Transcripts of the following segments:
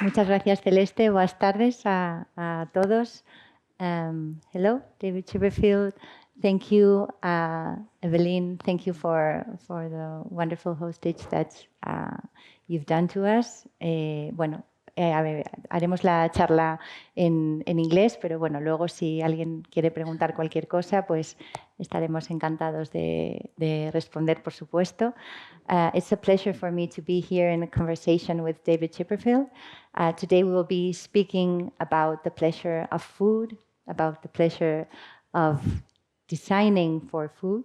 Muchas gracias, Celeste. Buenas tardes a todos. Hello, David Chipperfield. Thank you, Evelyn. Thank you for the wonderful hostage that you've done to us. Bueno, a ver, haremos la charla en inglés, pero bueno, luego si alguien quiere preguntar cualquier cosa, pues estaremos encantados de responder, por supuesto. It's a pleasure for me to be here in a conversation with David Chipperfield. Today we will be speaking about the pleasure of food, about the pleasure of designing for food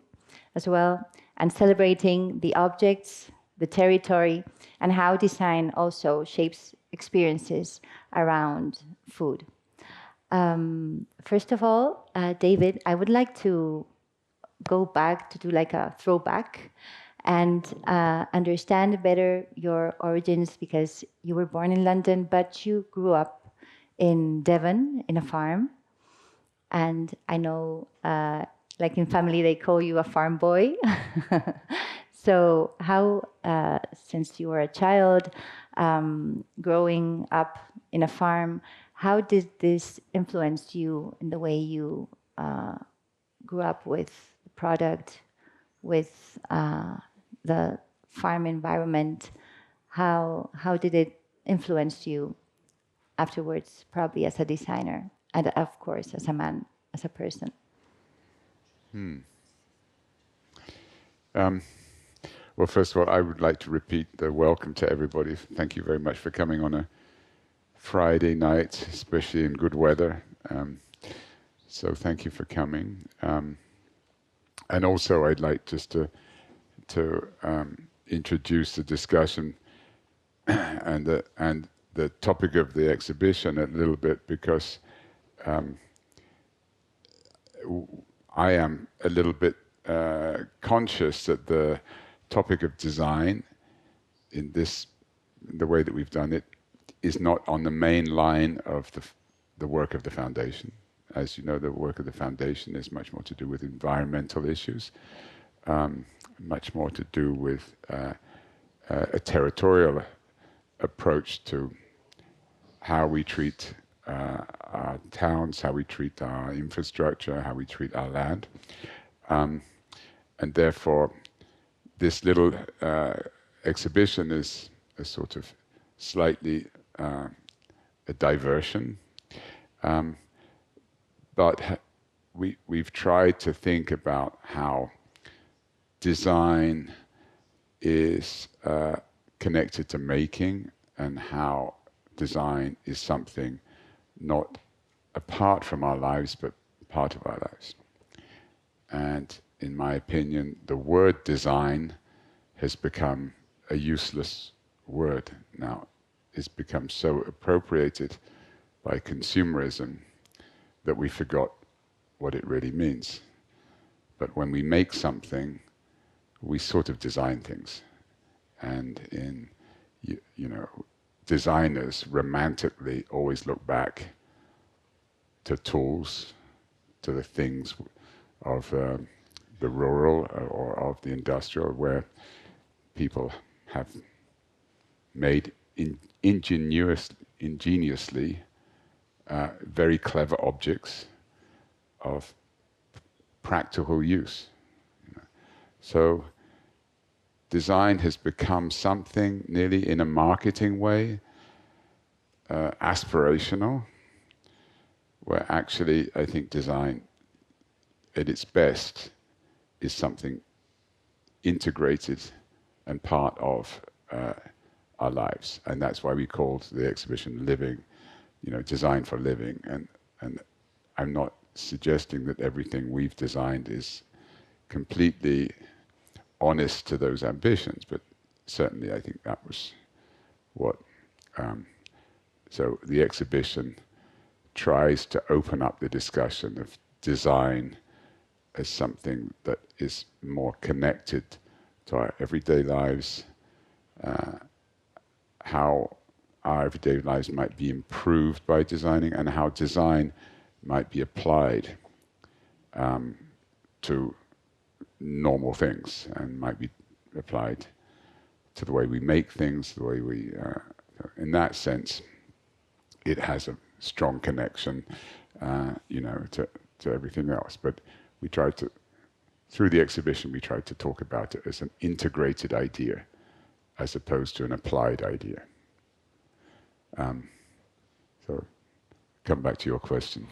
as well, and celebrating the objects, the territory, and how design also shapes experiences around food. First of all, David, I would like to go back to do like a throwback and understand better your origins, because you were born in London, but you grew up in Devon in a farm. And I know, like in family, they call you a farm boy. So how, since you were a child, growing up in a farm, how did this influence you in the way you grew up with the product, with the farm environment? How did it influence you afterwards, probably as a designer, and of course as a man, as a person? Well, first of all, I would like to repeat the welcome to everybody. Thank you very much for coming on a Friday night, especially in good weather. So thank you for coming. And also, I'd like just to introduce the discussion and the topic of the exhibition a little bit, because I am a little bit conscious that the topic of design in the way that we've done it is not on the main line of the work of the foundation. As you know, the work of the foundation is much more to do with environmental issues, much more to do with a territorial approach to how we treat our towns, how we treat our infrastructure, how we treat our land. And therefore, this little exhibition is a sort of slightly a diversion. But we've tried to think about how design is connected to making, and how design is something not apart from our lives, but part of our lives. And in my opinion, the word design has become a useless word now. It's become so appropriated by consumerism that we forgot what it really means. But when we make something, we sort of design things. And you know, designers romantically always look back to tools, to the things of the rural or of the industrial, where people have made ingeniously very clever objects of practical use. So design has become something nearly in a marketing way, aspirational, where actually I think design at its best is something integrated and part of our lives. And that's why we called the exhibition Living, Design for Living. And I'm not suggesting that everything we've designed is completely honest to those ambitions, but certainly I think that was what... so the exhibition tries to open up the discussion of design as something that is more connected to our everyday lives, how our everyday lives might be improved by designing, and how design might be applied to normal things, and might be applied to the way we make things, the way we... in that sense, it has a strong connection, to everything else. But we tried to, through the exhibition, we tried to talk about it as an integrated idea, as opposed to an applied idea. So, come back to your question.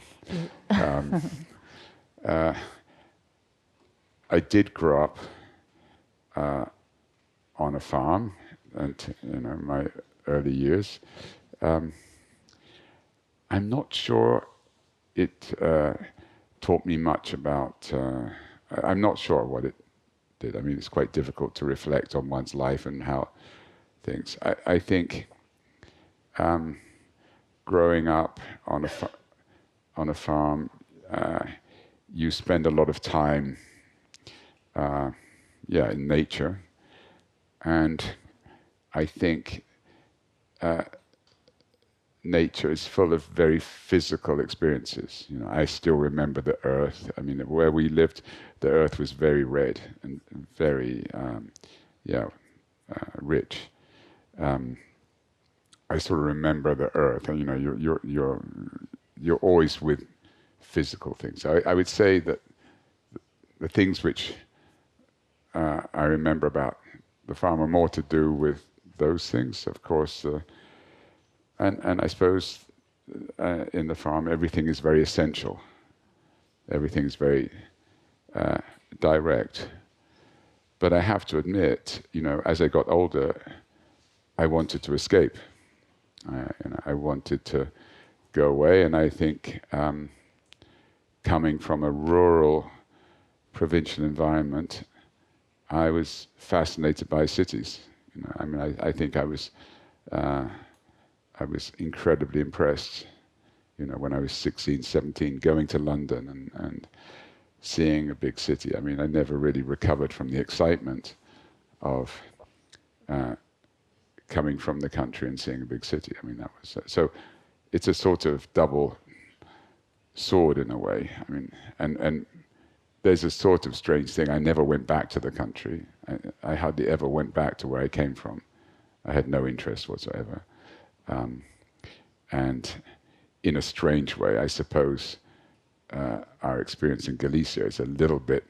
I did grow up on a farm, and my early years. I'm not sure it taught me much about. I'm not sure what it did. I mean, it's quite difficult to reflect on one's life and how things. I think growing up on a farm, you spend a lot of time, in nature, and I think nature is full of very physical experiences. I still remember the earth. I mean, where we lived, the earth was very red and very, rich. I sort of remember the earth, and you're always with physical things. So I would say that the things which I remember about the farm are more to do with those things, of course. And I suppose in the farm, everything is very essential. Everything is very direct. But I have to admit, as I got older, I wanted to escape. I wanted to go away, and I think coming from a rural, provincial environment, I was fascinated by cities. I think I was incredibly impressed, when I was 16, 17, going to London and seeing a big city. I mean, I never really recovered from the excitement of coming from the country and seeing a big city. I mean, that was so. It's a sort of double sword in a way. I mean, and there's a sort of strange thing. I never went back to the country. I hardly ever went back to where I came from. I had no interest whatsoever. And in a strange way, I suppose our experience in Galicia is a little bit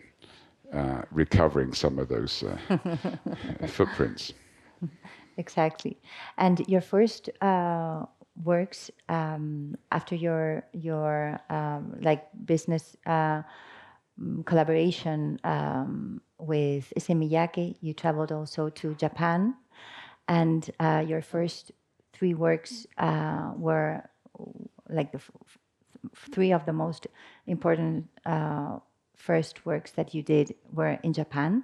recovering some of those footprints. Exactly. And your first works after your business collaboration with Semiyake, you traveled also to Japan, and your first three works were like the three of the most important first works that you did were in Japan.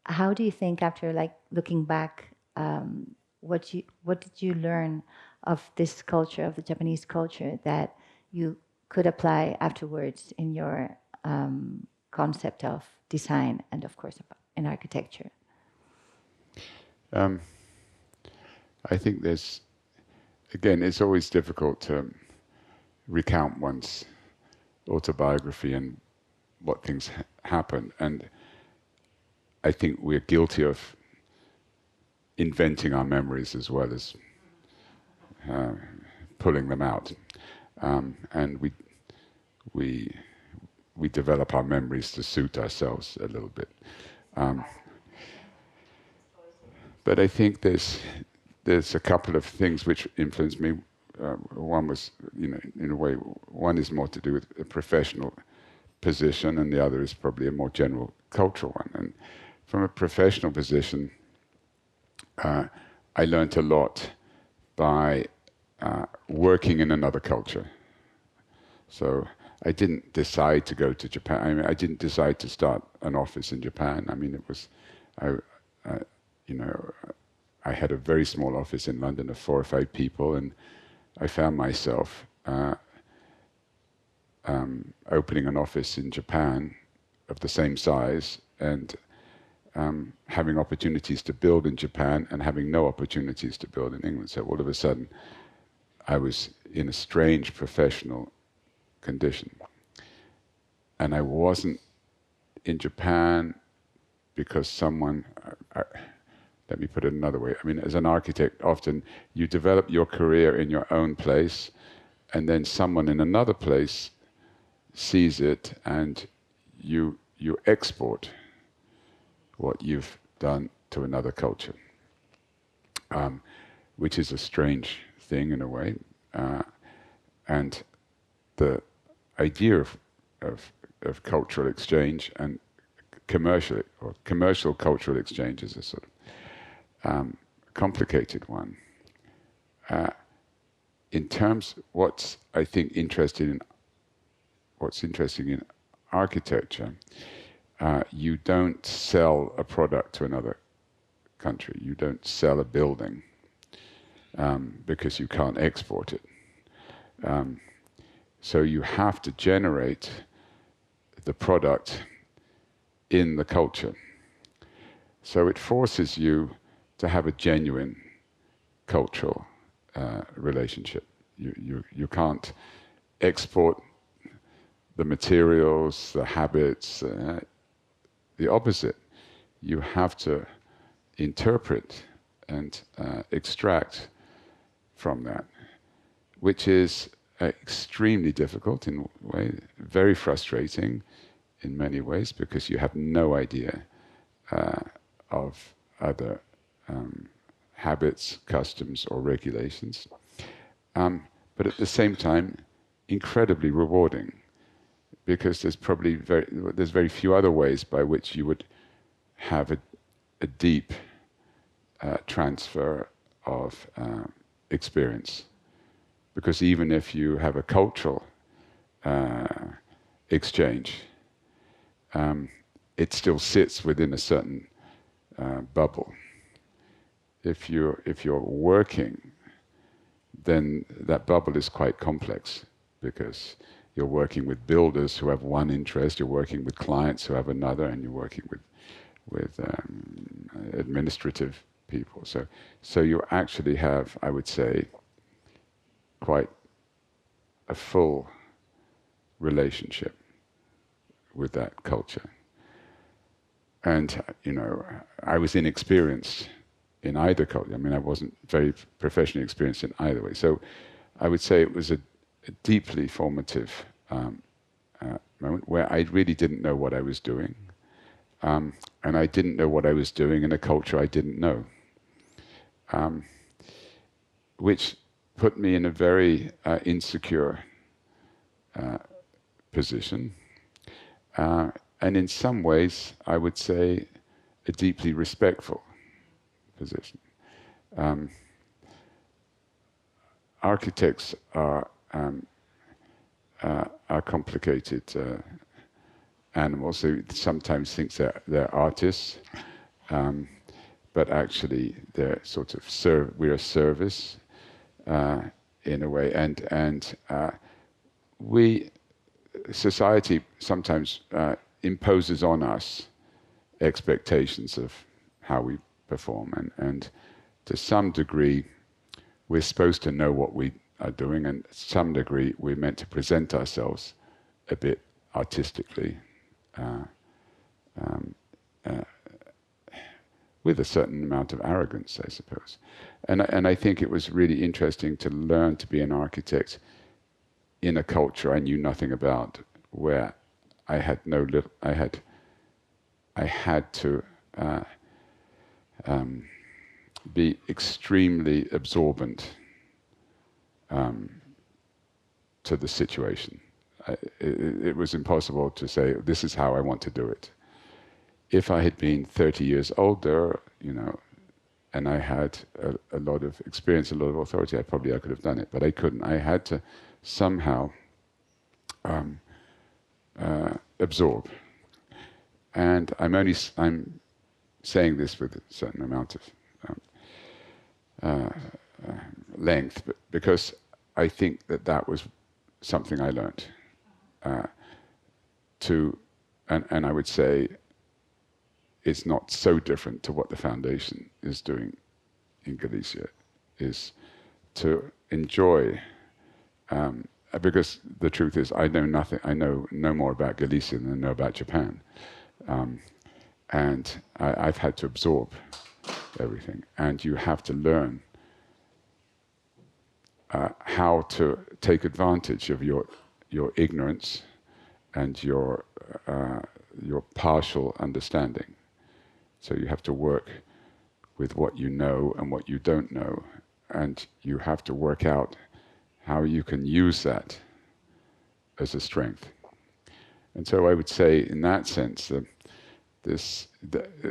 How do you think, after looking back, what did you learn of this culture, of the Japanese culture, that you could apply afterwards in your concept of design and, of course, in architecture? I think it's always difficult to recount one's autobiography and what things happen. And I think we're guilty of inventing our memories as well as pulling them out. And we develop our memories to suit ourselves a little bit. But I think there's a couple of things which influenced me. One was, in a way, one is more to do with a professional position, and the other is probably a more general cultural one. And from a professional position, I learned a lot by working in another culture. So I didn't decide to go to Japan. I mean, I didn't decide to start an office in Japan. I mean, it was, I had a very small office in London of 4 or 5 people, and I found myself opening an office in Japan of the same size, and having opportunities to build in Japan and having no opportunities to build in England. So all of a sudden, I was in a strange professional condition. And I wasn't in Japan because someone let me put it another way. I mean, as an architect, often you develop your career in your own place, and then someone in another place sees it, and you export what you've done to another culture, which is a strange thing in a way. And the idea of cultural exchange and commercial cultural exchange is a sort of complicated one. In terms, what's interesting in architecture, you don't sell a product to another country. You don't sell a building because you can't export it. So you have to generate the product in the culture. So it forces you to have a genuine cultural relationship. You can't export the materials, the habits, the opposite. You have to interpret and extract from that, which is extremely difficult in a way, very frustrating in many ways, because you have no idea of other habits, customs, or regulations. But at the same time, incredibly rewarding, because there's very few other ways by which you would have a deep transfer of experience. Because even if you have a cultural exchange, it still sits within a certain bubble. If you're working, then that bubble is quite complex, because you're working with builders who have one interest, you're working with clients who have another, and you're working with administrative people. So you actually have, I would say, quite a full relationship with that culture. And, I was inexperienced in either culture. I mean, I wasn't very professionally experienced in either way. So I would say it was a deeply formative moment where I really didn't know what I was doing. And I didn't know what I was doing in a culture I didn't know. Which put me in a very insecure position. And in some ways, I would say, a deeply respectful position. Architects are complicated animals. They sometimes think they're artists, but actually they're sort of we're a service in a way, and society sometimes imposes on us expectations of how we perform, and to some degree we're supposed to know what we are doing, and to some degree we're meant to present ourselves a bit artistically, with a certain amount of arrogance, I suppose. And I think it was really interesting to learn to be an architect in a culture I knew nothing about, where I had to be extremely absorbent to the situation. It was impossible to say, this is how I want to do it. If I had been 30 years older, and I had a lot of experience, a lot of authority, I could have done it, but I couldn't. I had to somehow absorb. And I'm saying this with a certain amount of length, but because I think that was something I learned and I would say it's not so different to what the foundation is doing in Galicia, is to enjoy, because the truth is I know nothing. I know no more about Galicia than I know about Japan, and I've had to absorb everything. And you have to learn how to take advantage of your ignorance and your partial understanding. So you have to work with what you know and what you don't know, and you have to work out how you can use that as a strength. And so I would say, in that sense,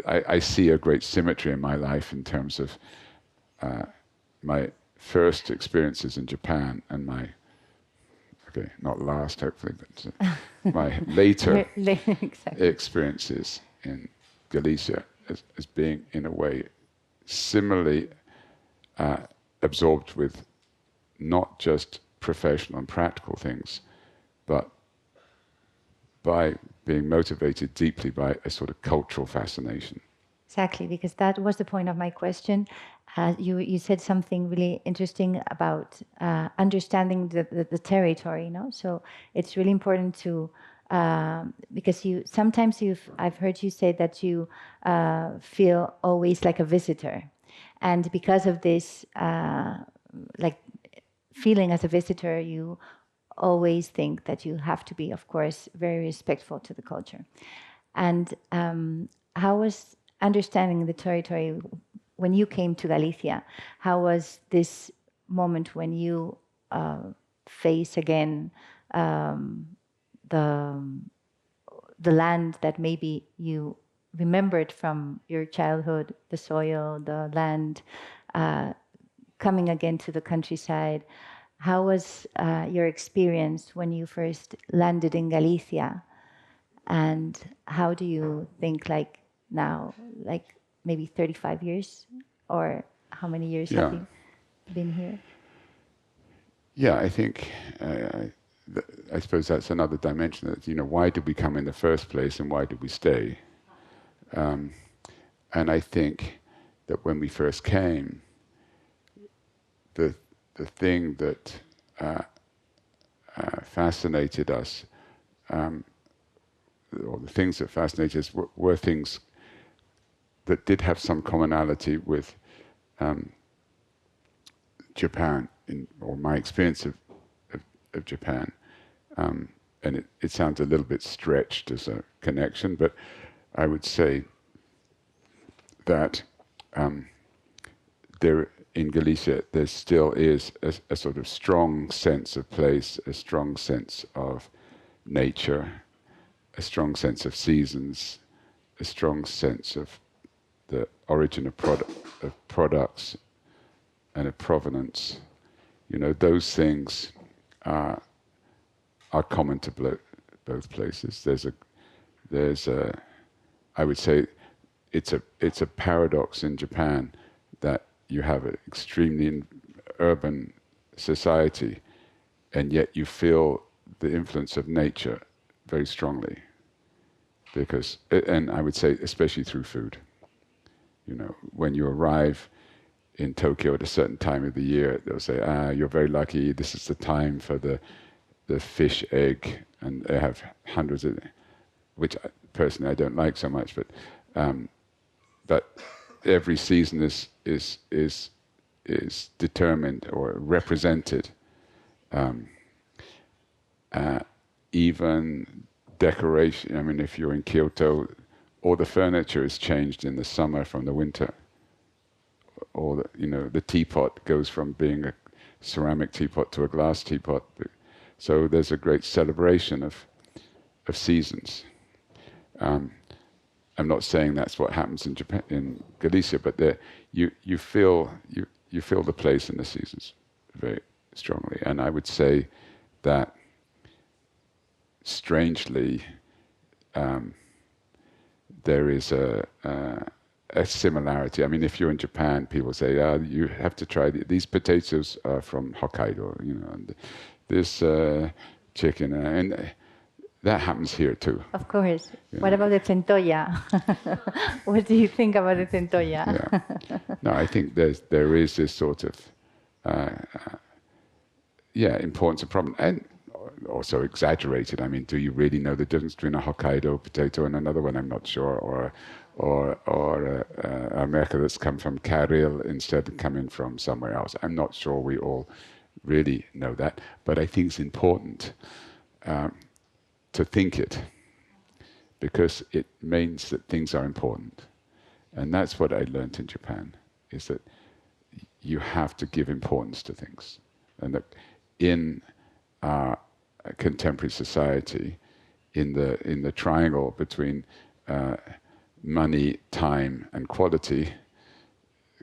I see a great symmetry in my life in terms of my first experiences in Japan and my, okay, not last hopefully, but my later exactly. experiences in Galicia as being, in a way, similarly absorbed with not just professional and practical things, but by being motivated deeply by a sort of cultural fascination. Exactly, because that was the point of my question. You said something really interesting about understanding the territory, So it's really important to because I've heard you say that you feel always like a visitor, and because of this, like feeling as a visitor, you always think that you have to be, of course, very respectful to the culture. And how was understanding the territory when you came to Galicia? How was this moment when you face again the land that maybe you remembered from your childhood, the soil, the land, coming again to the countryside? How was your experience when you first landed in Galicia? And how do you think, like now, like maybe 35 years, or how many years have you been here? Yeah, I think I suppose that's another dimension. That why did we come in the first place, and why did we stay? And I think that when we first came, the thing that fascinated us, or the things that fascinated us, were things that did have some commonality with Japan, or my experience of Japan. And it sounds a little bit stretched as a connection, but I would say that there in Galicia there still is a sort of strong sense of place, a strong sense of nature, a strong sense of seasons, a strong sense of the origin of products and of provenance. Those things are common to both places. There's a I would say it's a paradox in Japan that you have an extremely urban society, and yet you feel the influence of nature very strongly. And I would say especially through food. When you arrive in Tokyo at a certain time of the year, they'll say, you're very lucky, this is the time for the fish egg, and they have hundreds of, which personally I don't like so much, but every season is determined or represented. Even decoration. I mean, if you're in Kyoto, all the furniture is changed in the summer from the winter. Or the teapot goes from being a ceramic teapot to a glass teapot. So there's a great celebration of seasons. I'm not saying that's what happens in Japan, in Galicia, but you feel the place in the seasons very strongly. And I would say that strangely there is a similarity. I mean, if you're in Japan, people say, you have to try these potatoes are from Hokkaido, and this chicken, and that happens here too. Of course. What about the centolla? What do you think about the centolla? No, I think there is this sort of importance of problem, and also exaggerated. I mean, do you really know the difference between a Hokkaido potato and another one? I'm not sure. a America that's come from Karel instead of coming from somewhere else. I'm not sure we all really know that, but I think it's important to think it, because it means that things are important. And that's what I learned in Japan, is that you have to give importance to things. And that in our contemporary society, in the triangle between money, time, and quality,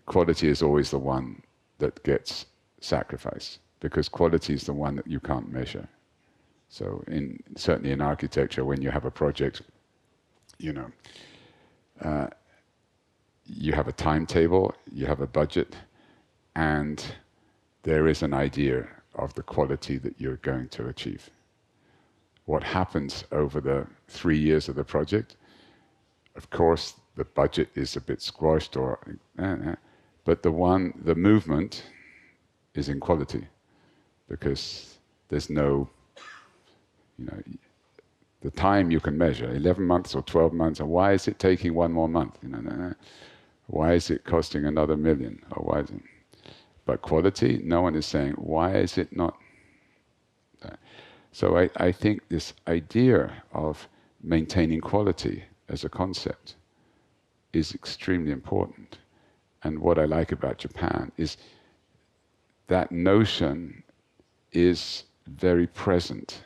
quality is always the one that gets sacrificed, because quality is the one that you can't measure. So certainly in architecture, when you have a project, you know, you have a timetable, you have a budget, and there is an idea of the quality that you're going to achieve. What happens over the 3 years of the project, of course, the budget is a bit squashed, but the movement is in quality, because there's no, the time you can measure, 11 months or 12 months, and why is it taking one more month? Why is it costing another million? Or why is it? But quality, no one is saying, why is it not? So I think this idea of maintaining quality as a concept is extremely important. And what I like about Japan is that notion is very present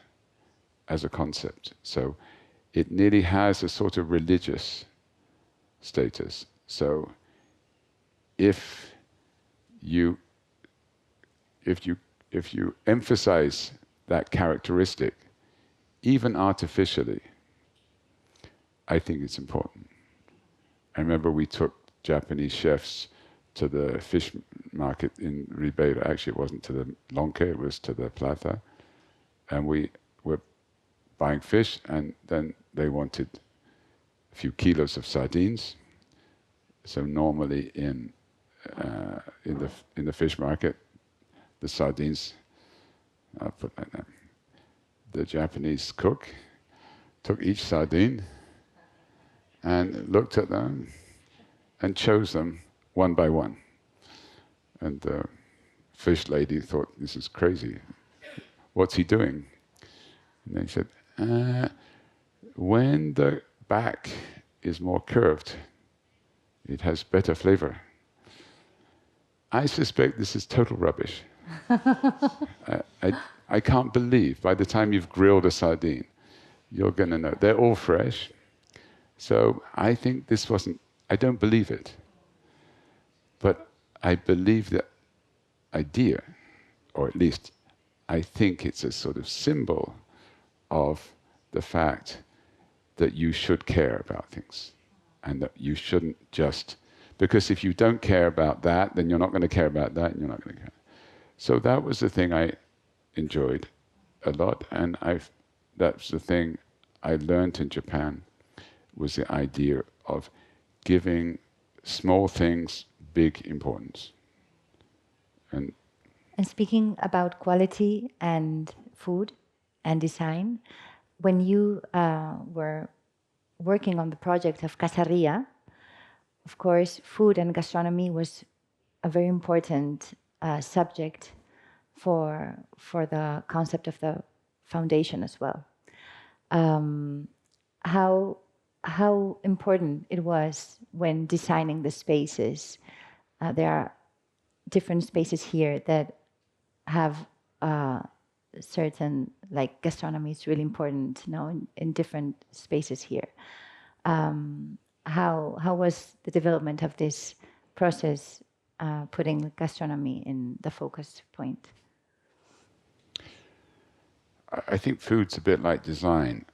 as a concept. So it nearly has a sort of religious status. So if you emphasize that characteristic, even artificially, I think it's important. I remember we took Japanese chefs to the fish market in Ribeira. Actually, it wasn't to the Lonque, it was to the Plata. And we were buying fish, and then they wanted a few kilos of sardines. So normally in the fish market, the sardines, I'll put like that. The Japanese cook took each sardine and looked at them and chose them one by one. And the fish lady thought, this is crazy. What's he doing? And they said, when the back is more curved, it has better flavor. I suspect this is total rubbish. I can't believe by the time you've grilled a sardine, you're going to know. They're all fresh. So I think this wasn't, I don't believe it. But I believe the idea, or at least I think it's a sort of symbol of the fact that you should care about things. And that you shouldn't just, because if you don't care about that, then you're not going to care about that, and you're not going to care. So that was the thing I enjoyed a lot, and that's the thing I learned in Japan, was the idea of giving small things big importance. And speaking about quality and food and design, when you were working on the project of Casaria, of course, food and gastronomy was a very important subject for the concept of the foundation as well. How important it was when designing the spaces. There are different spaces here that have certain, like gastronomy is really important, in different spaces here. How was the development of this process, putting gastronomy in the focus point? I think food's a bit like design,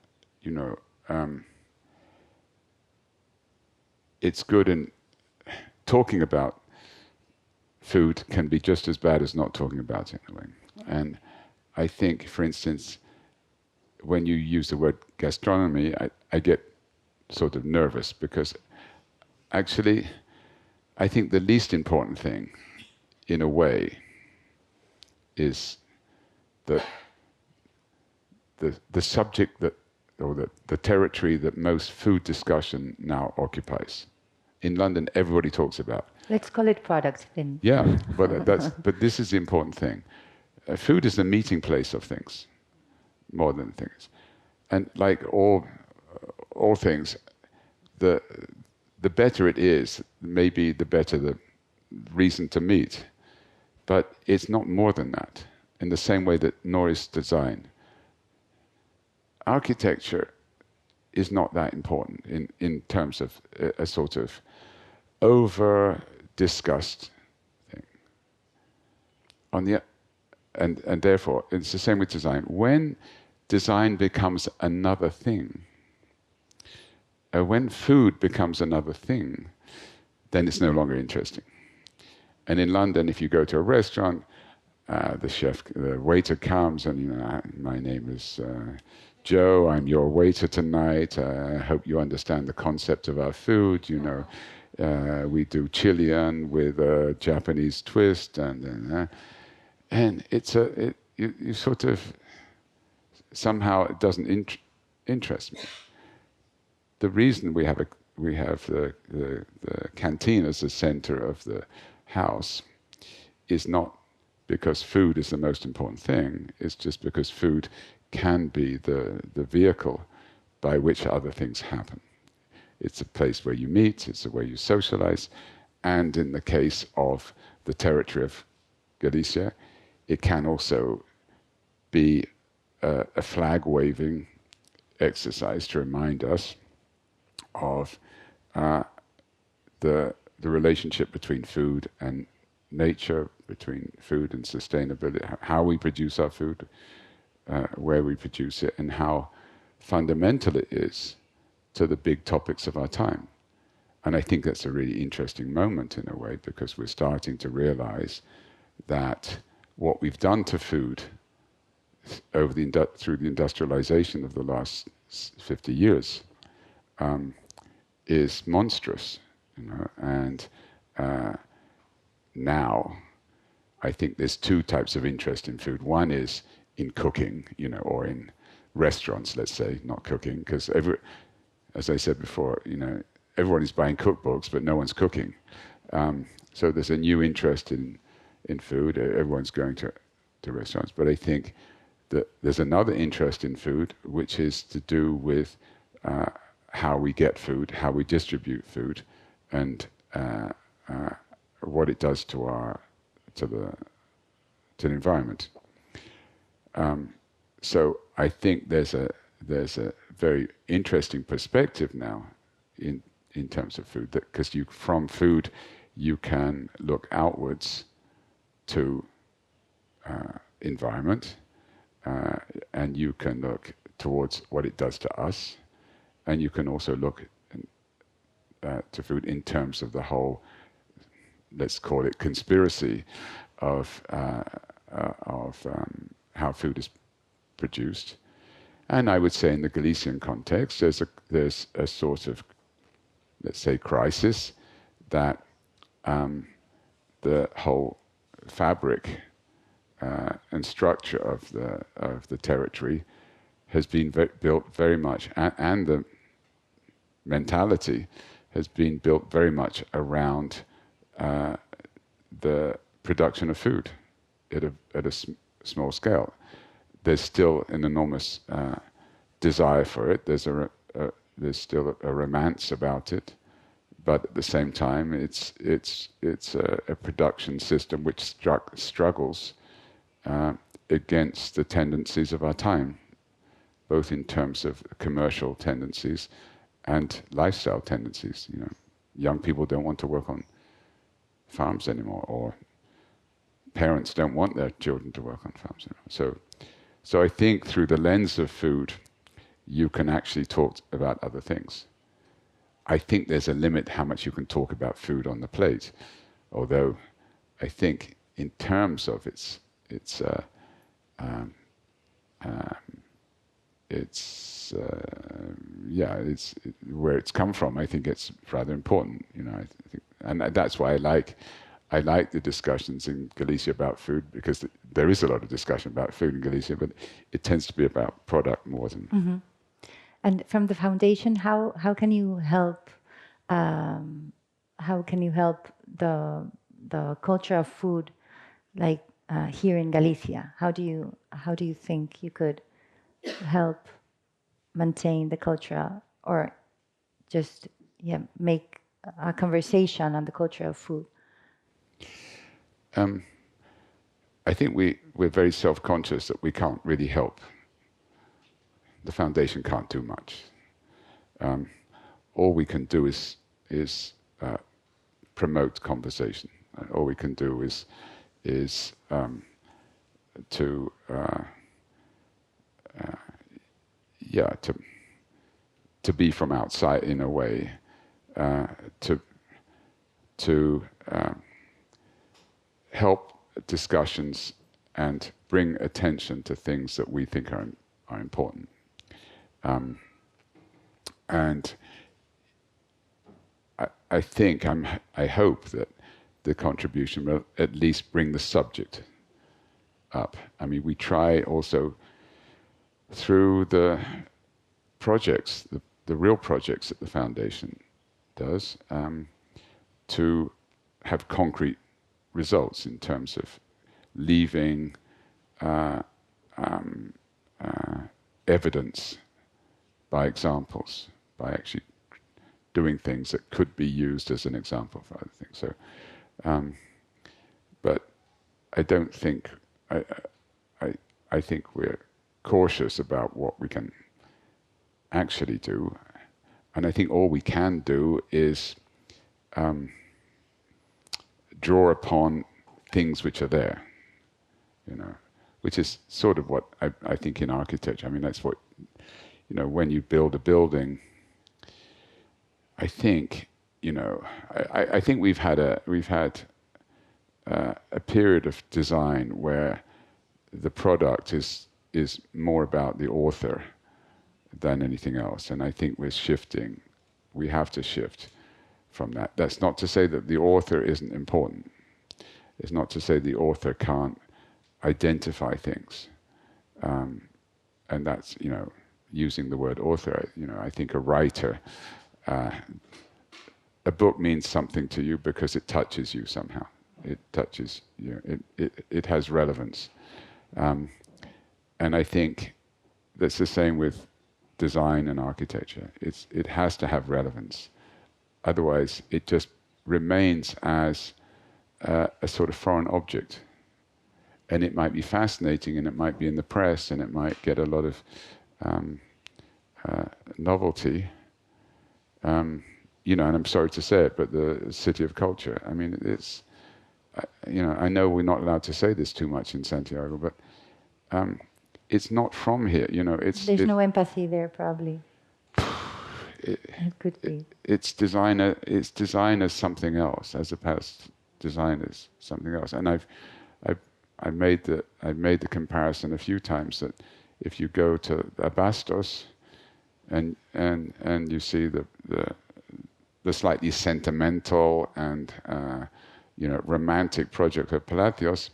it's good, and talking about food can be just as bad as not talking about it in a way. And I think, for instance, when you use the word gastronomy, I get sort of nervous, because actually I think the least important thing, in a way, is that the subject that or the territory that most food discussion now occupies. In London, everybody talks about. Let's call it products then. Yeah, but this is the important thing. Food is the meeting place of things, more than things, and like all things, the better it is, maybe the better the reason to meet. But it's not more than that. In the same way that nor is design. Architecture is not that important in terms of a sort of over-discussed thing. And therefore, it's the same with design. When design becomes another thing, when food becomes another thing, then it's no longer interesting. And in London, if you go to a restaurant, the waiter comes and, my name is Joe, I'm your waiter tonight. I hope you understand the concept of our food. We do Chilean with a Japanese twist, and it's you sort of somehow it doesn't interest me. The reason we have the canteen as the center of the house is not because food is the most important thing. It's just because food can be the vehicle by which other things happen. It's a place where you meet, it's a way you socialize, and in the case of the territory of Galicia, it can also be a flag-waving exercise to remind us of the relationship between food and nature, between food and sustainability, how we produce our food, where we produce it, and how fundamental it is to the big topics of our time. And I think that's a really interesting moment in a way, because we're starting to realize that what we've done to food through the industrialization of the last 50 years is monstrous, and now I think there's two types of interest in food. One is in cooking, or in restaurants, let's say, not cooking, because as I said before, everyone is buying cookbooks, but no one's cooking. So there's a new interest in food. Everyone's going to restaurants. But I think that there's another interest in food, which is to do with how we get food, how we distribute food, and what it does to the environment. So I think there's a very interesting perspective now in terms of food, because from food you can look outwards to environment, and you can look towards what it does to us, and you can also look to food in terms of the whole, let's call it, conspiracy of how food is produced. And I would say in the Galician context, there's a sort of, let's say, crisis that the whole fabric and structure of the territory has been built very much, and the mentality has been built very much around the production of food at a small scale. There's still an enormous desire for it. There's still a romance about it, but at the same time, it's a production system which struggles against the tendencies of our time, both in terms of commercial tendencies and lifestyle tendencies. Young people don't want to work on farms anymore, or parents don't want their children to work on farms anymore. So I think through the lens of food, you can actually talk about other things. I think there's a limit how much you can talk about food on the plate, although I think in terms of it's where it's come from. I think it's rather important, I think, and that's why I like the discussions in Galicia about food, because there is a lot of discussion about food in Galicia, but it tends to be about product more than. Mm-hmm. And from the foundation, how can you help? How can you help the culture of food, like here in Galicia? How do you think you could help maintain the culture, or just make a conversation on the culture of food? I think we're very self-conscious that we can't really help. The foundation can't do much. All we can do is promote conversation. All we can do is to to be from outside in a way, to help discussions and bring attention to things that we think are important. And I hope that the contribution will at least bring the subject up. I mean, we try also through the projects, the real projects that the foundation does, to have concrete results in terms of leaving evidence by examples, by actually doing things that could be used as an example for other things. So, but I don't think I think we're cautious about what we can actually do, and I think all we can do is draw upon things which are there, which is sort of what I think in architecture. I mean, that's what, when you build a building, I think, I think we've had a period of design where the product is more about the author than anything else, and I think we're shifting. We have to shift from that. That's not to say that the author isn't important. It's not to say the author can't identify things, and that's using the word author. I think a writer. A book means something to you because it touches you somehow. It touches you. It has relevance, and I think that's the same with design and architecture. It has to have relevance. Otherwise, it just remains as a sort of foreign object. And it might be fascinating, and it might be in the press, and it might get a lot of novelty. And I'm sorry to say it, but the city of culture. I mean, it's. I know we're not allowed to say this too much in Santiago, but it's not from here. There's no empathy there, probably. It could be. It's design as something else, as opposed to design as something else. And I made the comparison a few times that if you go to Abastos and you see the slightly sentimental and romantic project of Palacios,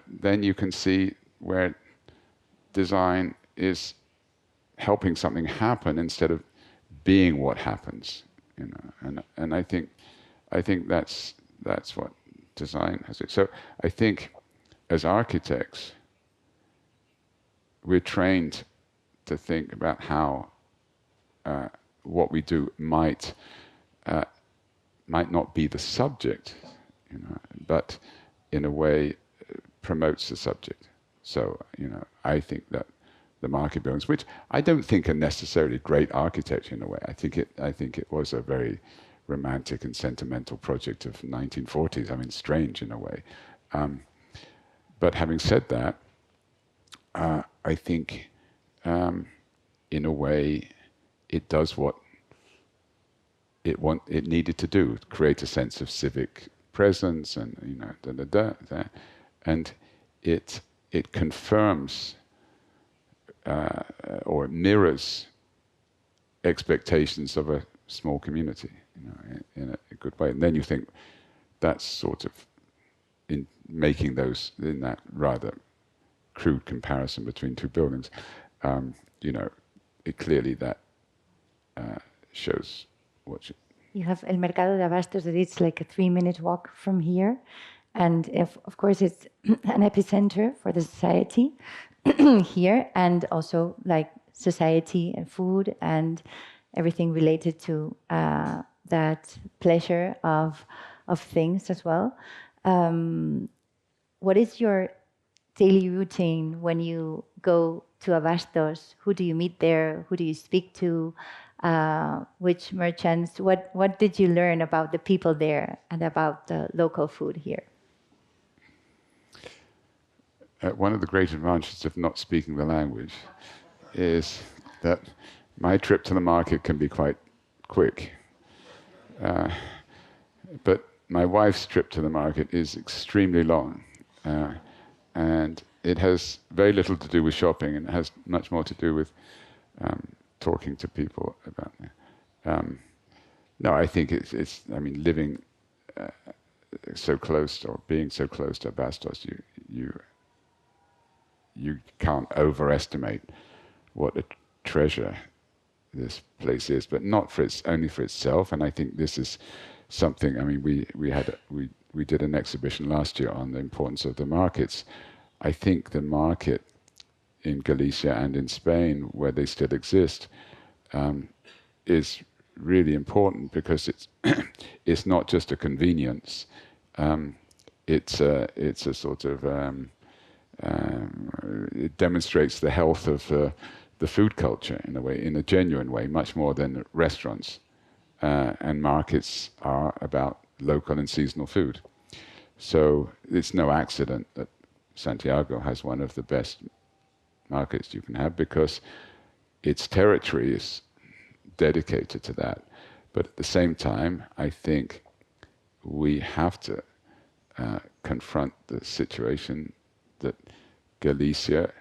then you can see where design is helping something happen instead of being what happens, and I think that's what design has. So I think as architects we're trained to think about how what we do might not be the subject, but in a way promotes the subject. So I think that the market buildings, which I don't think are necessarily great architecture in a way. I think it was a very romantic and sentimental project of 1940s. I mean, strange in a way. But having said that, I think in a way it does what it needed to do: create a sense of civic presence, and and it confirms or mirrors expectations of a small community, in a good way. And then you think that's sort of in making those, in that rather crude comparison between two buildings, it clearly that shows what you have El Mercado de Abastos, that it's like a 3-minute walk from here. And of course, it's an epicenter for the society here, and also like society and food and everything related to that pleasure of things as well. What is your daily routine when you go to Abastos? Who do you meet there? Who do you speak to? Which merchants? What did you learn about the people there and about the local food here? one of the great advantages of not speaking the language is that my trip to the market can be quite quick. But my wife's trip to the market is extremely long. And it has very little to do with shopping, and it has much more to do with talking to people about it. No, I think it's I mean, living so close, or being so close to Bastos, you can't overestimate what a treasure this place is, but not for only for itself. And I think this is something. I mean, we did an exhibition last year on the importance of the markets. I think the market in Galicia and in Spain, where they still exist, is really important, because it's not just a convenience. It's a sort of it demonstrates the health of the food culture in a way, in a genuine way, much more than restaurants. And markets are about local and seasonal food. So it's no accident that Santiago has one of the best markets you can have, because its territory is dedicated to that. But at the same time, I think we have to confront the situation that Galicia,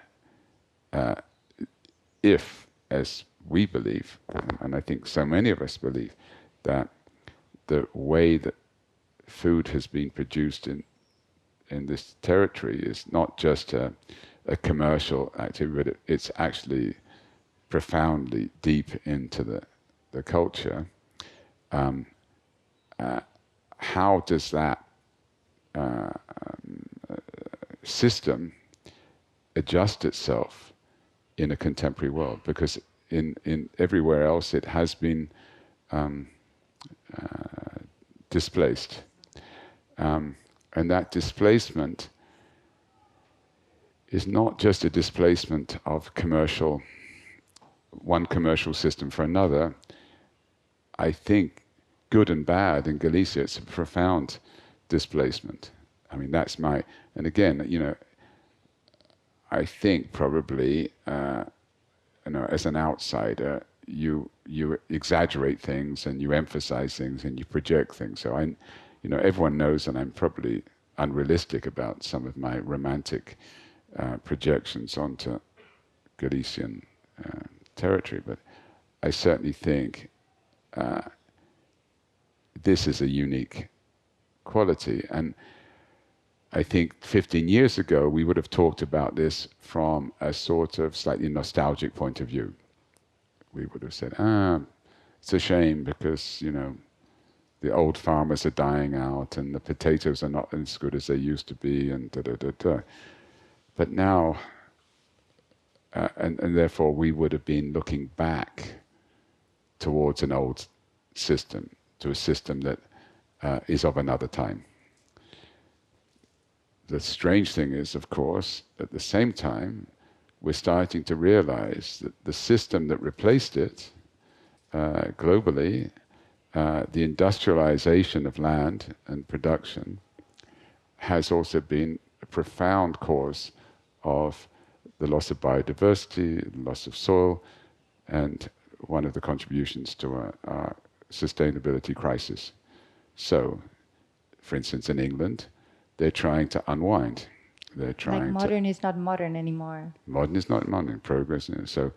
if, as we believe, and I think so many of us believe, that the way that food has been produced in this territory is not just a commercial activity, but it's actually profoundly deep into the culture. How does that system adjust itself in a contemporary world? Because in everywhere else it has been displaced. And that displacement is not just a displacement of one commercial system for another. I think, good and bad, in Galicia, it's a profound displacement. I mean, that's and again, I think probably, as an outsider, you exaggerate things and you emphasize things and you project things. So everyone knows that I'm probably unrealistic about some of my romantic projections onto Galician territory, but I certainly think this is a unique quality. And I think 15 years ago we would have talked about this from a sort of slightly nostalgic point of view. We would have said, it's a shame because, the old farmers are dying out and the potatoes are not as good as they used to be, and da-da-da-da. But now, and therefore we would have been looking back towards an old system, to a system that is of another time. The strange thing is, of course, at the same time, we're starting to realize that the system that replaced it globally, the industrialization of land and production, has also been a profound cause of the loss of biodiversity, the loss of soil, and one of the contributions to our sustainability crisis. So, for instance, in England, they're trying to unwind. They're trying modern is not modern anymore. Modern is not modern. Progress. So,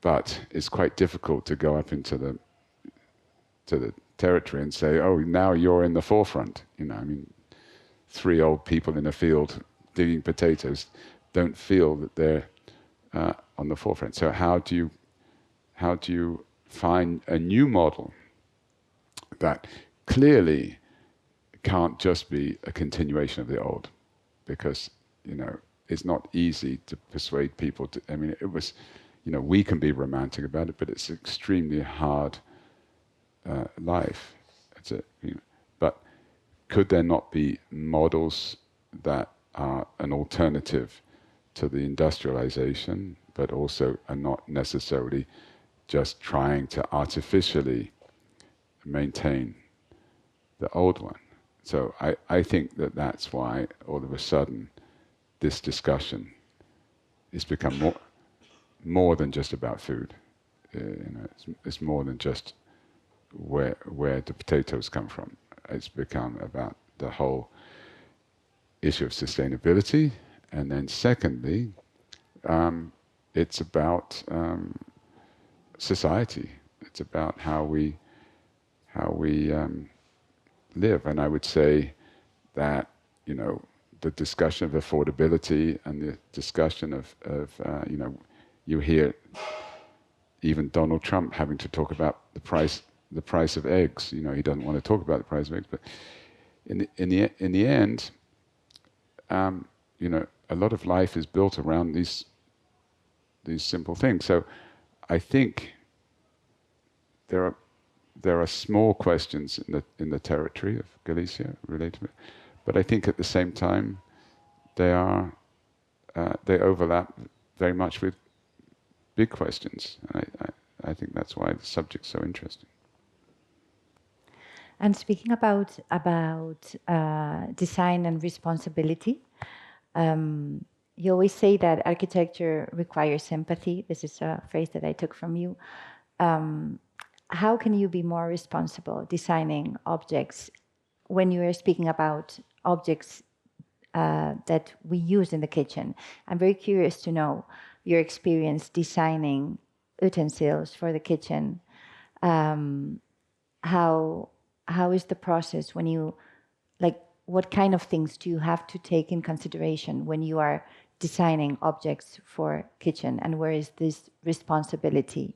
but it's quite difficult to go up into the territory and say, "Oh, now you're in the forefront." I mean, 3 old people in a field digging potatoes don't feel that they're on the forefront. So, how do you How do you find a new model that clearly can't just be a continuation of the old? Because, it's not easy to persuade people to, I mean, it was, we can be romantic about it, but it's extremely hard life. But could there not be models that are an alternative to the industrialization, but also are not necessarily just trying to artificially maintain the old one? So I think that's why all of a sudden this discussion has become more than just about food. It's more than just where the potatoes come from. It's become about the whole issue of sustainability, and then secondly, it's about society. It's about how we live, and I would say that the discussion of affordability and the discussion of you hear even Donald Trump having to talk about the price of eggs. He doesn't want to talk about the price of eggs, but in the end, a lot of life is built around these simple things. So I think there are small questions in the territory of Galicia related to it, but I think at the same time they overlap very much with big questions. I think that's why the subject's so interesting. And speaking about design and responsibility, you always say that architecture requires empathy. This is a phrase that I took from you. How can you be more responsible designing objects when you are speaking about objects that we use in the kitchen? I'm very curious to know your experience designing utensils for the kitchen. How is the process when you, what kind of things do you have to take in consideration when you are designing objects for kitchen, and where is this responsibility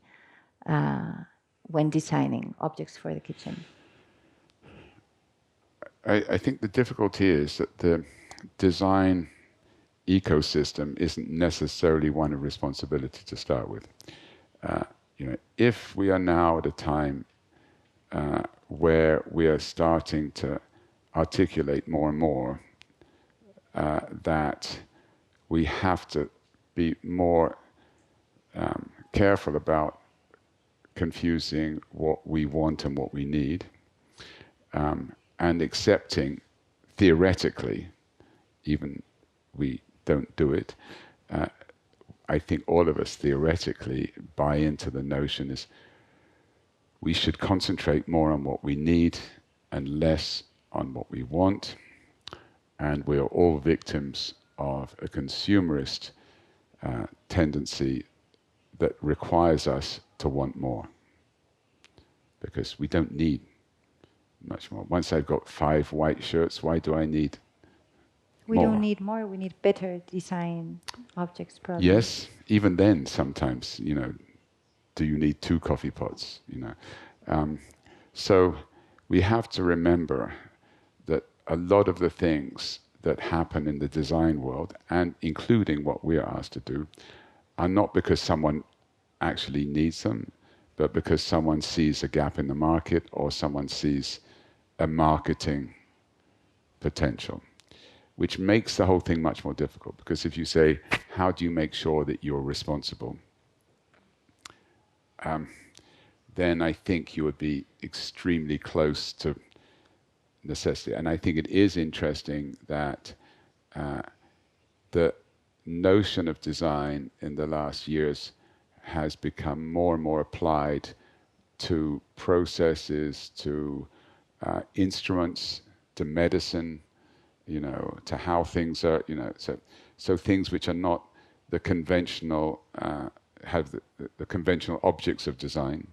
when designing objects for the kitchen? I think the difficulty is that the design ecosystem isn't necessarily one of responsibility to start with. If we are now at a time where we are starting to articulate more and more that we have to be more careful about confusing what we want and what we need, and accepting theoretically, even we don't do it, I think all of us theoretically buy into the notion is we should concentrate more on what we need and less on what we want. And we are all victims of a consumerist tendency that requires us to want more, because we don't need much more. Once I've got 5 white shirts, why do I need We more? don't need more, we need better design objects, probably. Yes, even then sometimes, do you need 2 coffee pots? So we have to remember that a lot of the things that happen in the design world, and including what we are asked to do, are not because someone actually needs them, but because someone sees a gap in the market or someone sees a marketing potential, which makes the whole thing much more difficult. Because if you say, how do you make sure that you're responsible? Then I think you would be extremely close to necessity. And I think it is interesting that the notion of design in the last years has become more and more applied to processes, to instruments, to medicine, to how things are, so things which are not the conventional, have the conventional objects of design,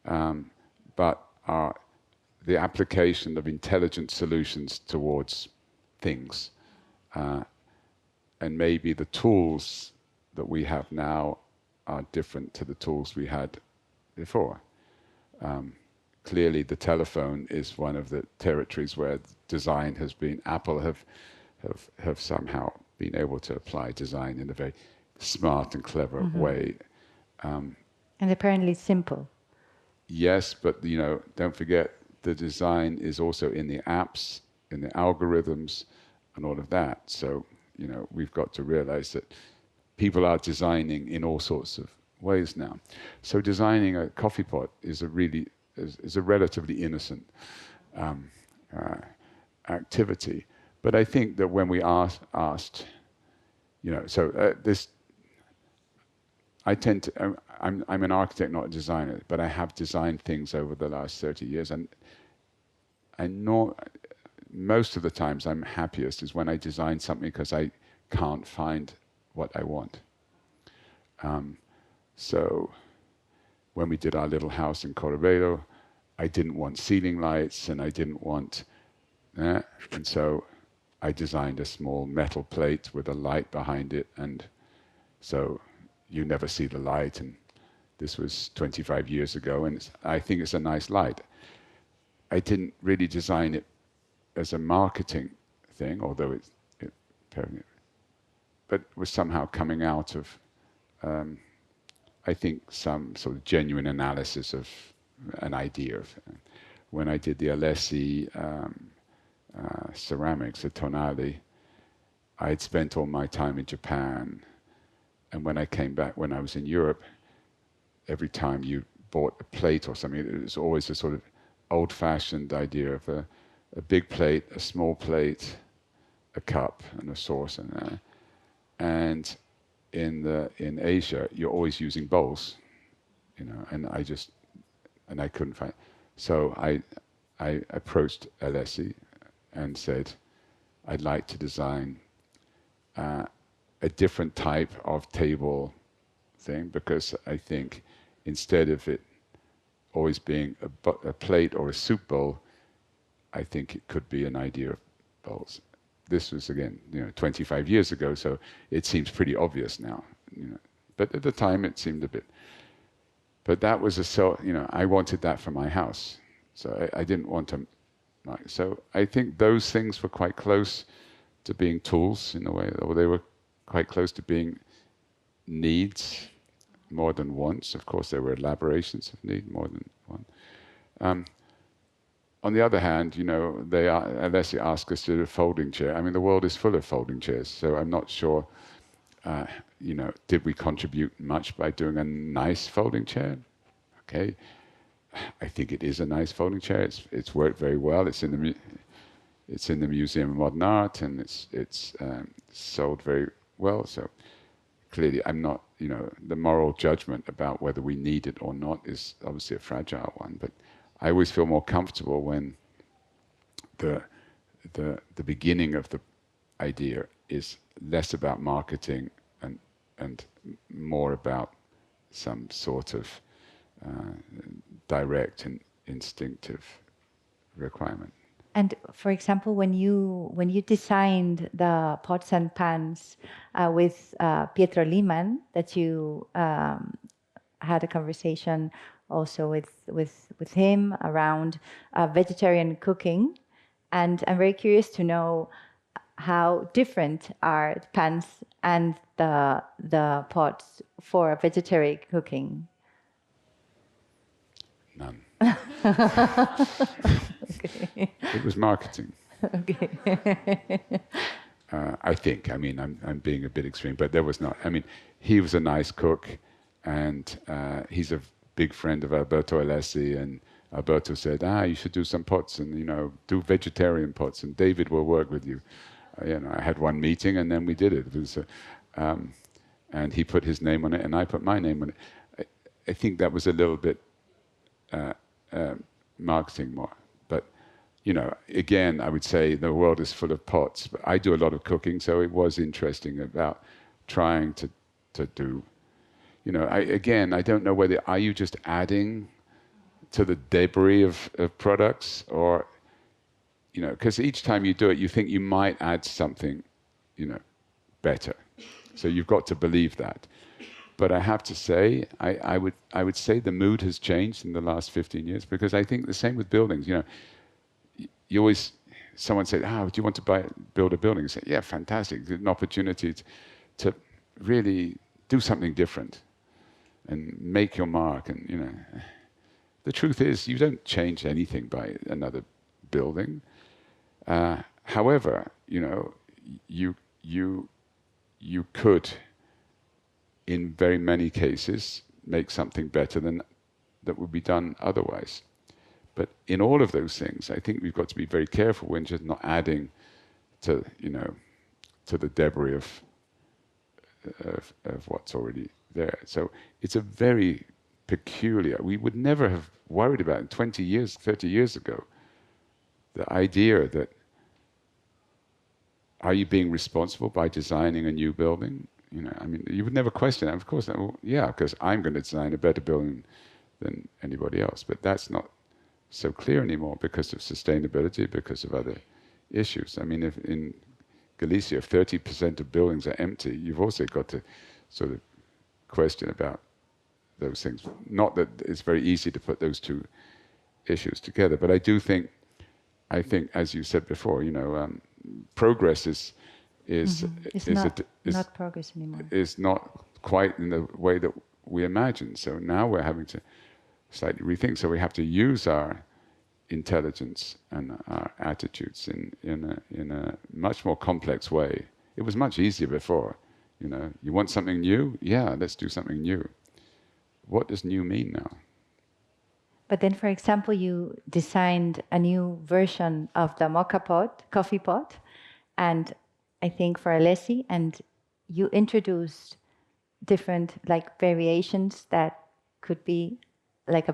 but are the application of intelligent solutions towards things. And maybe the tools that we have now are different to the tools we had before. Clearly, the telephone is one of the territories where design has been. Apple have somehow been able to apply design in a very smart and clever way. And apparently simple. Yes, but don't forget the design is also in the apps, in the algorithms, and all of that. So we've got to realize that people are designing in all sorts of ways now. So designing a coffee pot is a relatively innocent activity. But I think that when we asked, this, I tend to, I'm an architect, not a designer, but I have designed things over the last 30 years, and I know most of the times I'm happiest is when I design something because I can't find what I want. So when we did our little house in Corbeiro, I didn't want ceiling lights and I didn't want, and so I designed a small metal plate with a light behind it, and so you never see the light, and this was 25 years ago, and I think it's a nice light. I didn't really design it as a marketing thing, although but it was somehow coming out of, I think, some sort of genuine analysis of an idea of. When I did the Alessi ceramics at Tonali, I had spent all my time in Japan, and when I came back, when I was in Europe, every time you bought a plate or something, it was always a sort of old-fashioned idea of a big plate, a small plate, a cup, and a sauce, and in Asia, you're always using bowls, and I couldn't find. So I approached Alessi and said, I'd like to design a different type of table thing, because I think instead of it always being a plate or a soup bowl, I think it could be an idea of bowls. This was, again, 25 years ago, so it seems pretty obvious now. But at the time, it seemed a bit. But that was I wanted that for my house, so I didn't want to. So I think those things were quite close to being tools in a way, or they were quite close to being needs more than wants. Of course, there were elaborations of need more than one. On the other hand, unless you ask us to do a folding chair, I mean, the world is full of folding chairs, so I'm not sure, did we contribute much by doing a nice folding chair? Okay. I think it is a nice folding chair. It's worked very well. It's in the Museum of Modern Art, and it's sold very well. So clearly, I'm not, the moral judgment about whether we need it or not is obviously a fragile one, but I always feel more comfortable when the beginning of the idea is less about marketing and more about some sort of direct and instinctive requirement. And for example, when you designed the pots and pans with Pietro Liman, that you had a conversation also with him around vegetarian cooking, and I'm very curious to know how different are the pans and the pots for vegetarian cooking. None. Okay. It was marketing. Okay. I think. I mean, I'm being a bit extreme, but there was not. I mean, he was a nice cook, and he's a big friend of Alberto Alessi, and Alberto said, you should do some pots, and do vegetarian pots, and David will work with you. I had one meeting, and then we did it. It was, and he put his name on it, and I put my name on it. I think that was a little bit marketing more. But, again, I would say the world is full of pots. But I do a lot of cooking, so it was interesting about trying to do. I don't know whether, are you just adding to the debris of products, or, because each time you do it, you think you might add something, better. So you've got to believe that. But I have to say, I would say the mood has changed in the last 15 years, because I think the same with buildings. You know, you always, someone said, "Oh, do you want to build a building?" You say, "Yeah, fantastic! An opportunity to really do something different and make your mark." And you know, the truth is, you don't change anything by another building. However, you know, you you could, in very many cases, make something better than that would be done otherwise. But in all of those things, I think we've got to be very careful when just not adding to, you know, to the debris of what's already there. So it's a very peculiar. We would never have worried about it 20 years, 30 years ago. The idea that, are you being responsible by designing a new building? You know, I mean, you would never question that. Of course, well, yeah, because I'm going to design a better building than anybody else. But that's not so clear anymore because of sustainability, because of other issues. I mean, if in Galicia, if 30% of buildings are empty, you've also got to sort of question about those things. Not that it's very easy to put those two issues together, but I do think, as you said before, you know, progress is not progress anymore. Is not quite in the way that we imagine. So now we're having to slightly rethink. So we have to use our intelligence and our attitudes in a much more complex way. It was much easier before. You know, you want something new? Yeah, let's do something new. What does new mean now? But then, for example, you designed a new version of the mocha pot, coffee pot, and I think for Alessi, and you introduced different like variations that could be like a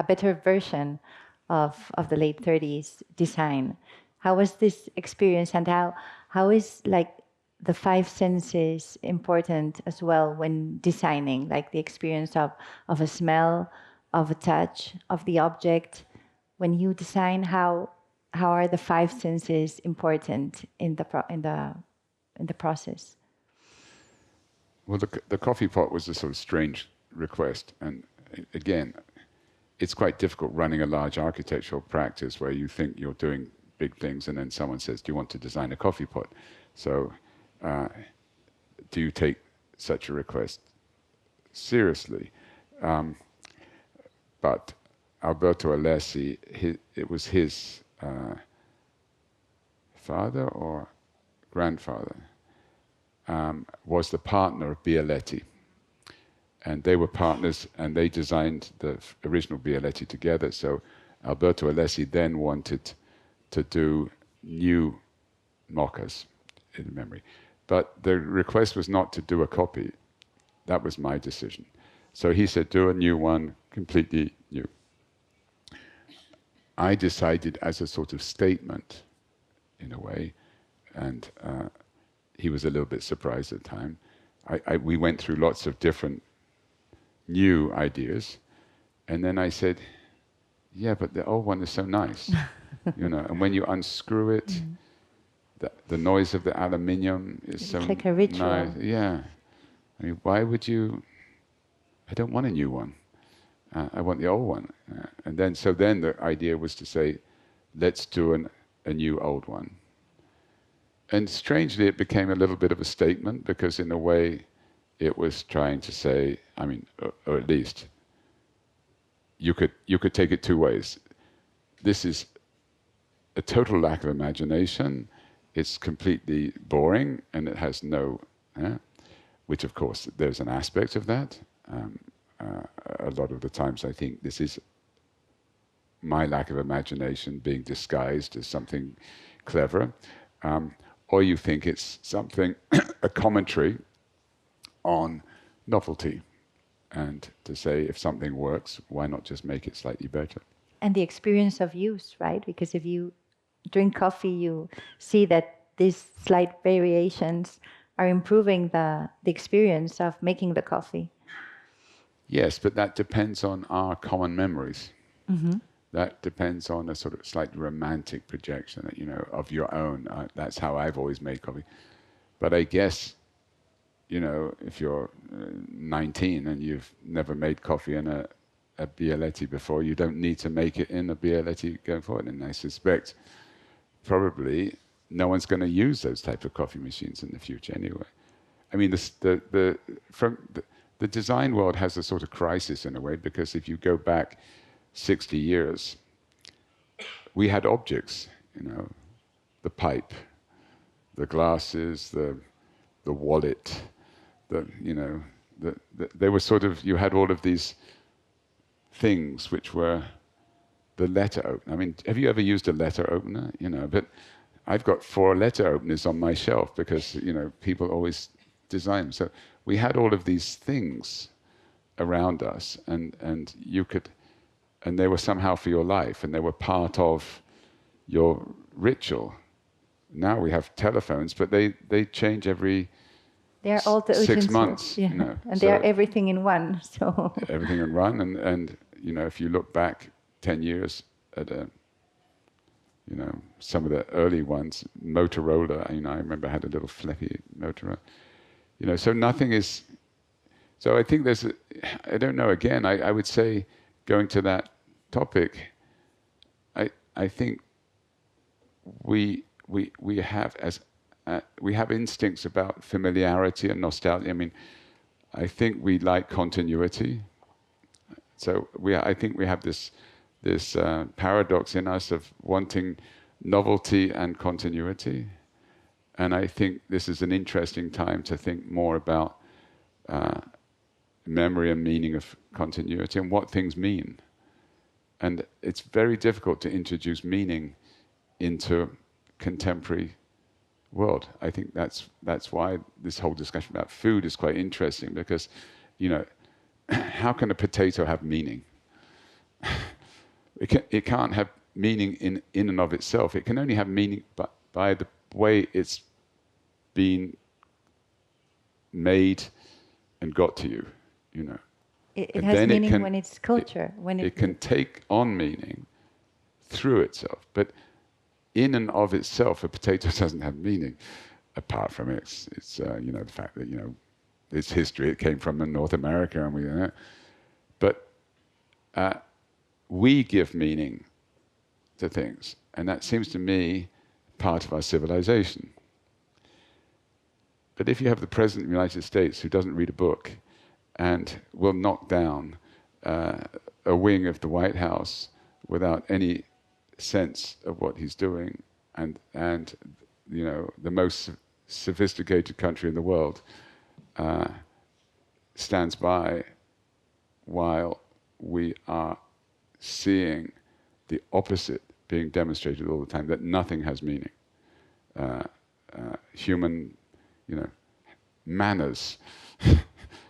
better version of the late 30s design. How was this experience, and how is like the five senses important as well when designing, like the experience of a smell, of a touch, of the object? When you design, how are the five senses important in the process? Well, the coffee pot was a sort of strange request, and again, it's quite difficult running a large architectural practice where you think you're doing big things, and then someone says, "Do you want to design a coffee pot?" So, do you take such a request seriously? But Alberto Alessi, it was his father or grandfather, was the partner of Bialetti. And they were partners, and they designed the original Bialetti together. So Alberto Alessi then wanted to do new mochas in memory. But the request was not to do a copy. That was my decision. So he said, do a new one, completely new. I decided as a sort of statement, in a way, and he was a little bit surprised at the time. We went through lots of different new ideas, and then I said, yeah, but the old one is so nice, you know, and when you unscrew it, the noise of the aluminium is it's so like a ritual. nice. Yeah. I mean, why would you? I don't want a new one. I want the old one. And then the idea was to say, let's do a new old one. And strangely, it became a little bit of a statement, because in a way, it was trying to say, I mean, or at least, you could take it two ways. This is a total lack of imagination. It's completely boring, and it has no, which of course there's an aspect of that. A lot of the times I think this is my lack of imagination being disguised as something clever. Or you think it's something, a commentary on novelty, and to say if something works, why not just make it slightly better? And the experience of use, right? Because if you drink coffee, you see that these slight variations are improving the experience of making the coffee. Yes, but that depends on our common memories. Mm-hmm. That depends on a sort of slightly romantic projection, you know, of your own. That's how I've always made coffee. But I guess you know, if you're 19 and you've never made coffee in a Bialetti before, you don't need to make it in a Bialetti going forward. And I suspect probably no one's going to use those types of coffee machines in the future anyway. I mean, the design world has a sort of crisis in a way, because if you go back 60 years, we had objects, you know, the pipe, the glasses, the wallet, you know, they were sort of, you had all of these things which were the letter opener. I mean, have you ever used a letter opener? You know, but I've got 4 letter openers on my shelf because, you know, people always design them. So we had all of these things around us, and you could, and they were somehow for your life, and they were part of your ritual. Now we have telephones, but they change every They're all the 6 months. yeah. You know, And so they are everything in one. So everything in one, and you know, if you look back 10 years at you know, some of the early ones, Motorola, you know, I remember I had a little flippy Motorola. You know, so nothing is. So I think there's, I don't know. Again, I would say, going to that topic, I think we have we have instincts about familiarity and nostalgia. I mean, I think we like continuity. So I think we have this paradox in us of wanting novelty and continuity. And I think this is an interesting time to think more about memory and meaning of continuity and what things mean. And it's very difficult to introduce meaning into contemporary world. I think that's why this whole discussion about food is quite interesting, because, you know, how can a potato have meaning? It can't have meaning in and of itself. It can only have meaning by the way it's been made and got to you, you know. it has meaning when it's culture. When it can take on meaning through itself. But in and of itself, a potato doesn't have meaning, apart from its you know, the fact that, you know, its history. It came from North America, and we. But we give meaning to things, and that seems to me part of our civilization. But if you have the President of the United States who doesn't read a book and will knock down a wing of the White House without any sense of what he's doing, and you know, the most sophisticated country in the world stands by while we are seeing the opposite being demonstrated all the time, that nothing has meaning. Human, you know, manners,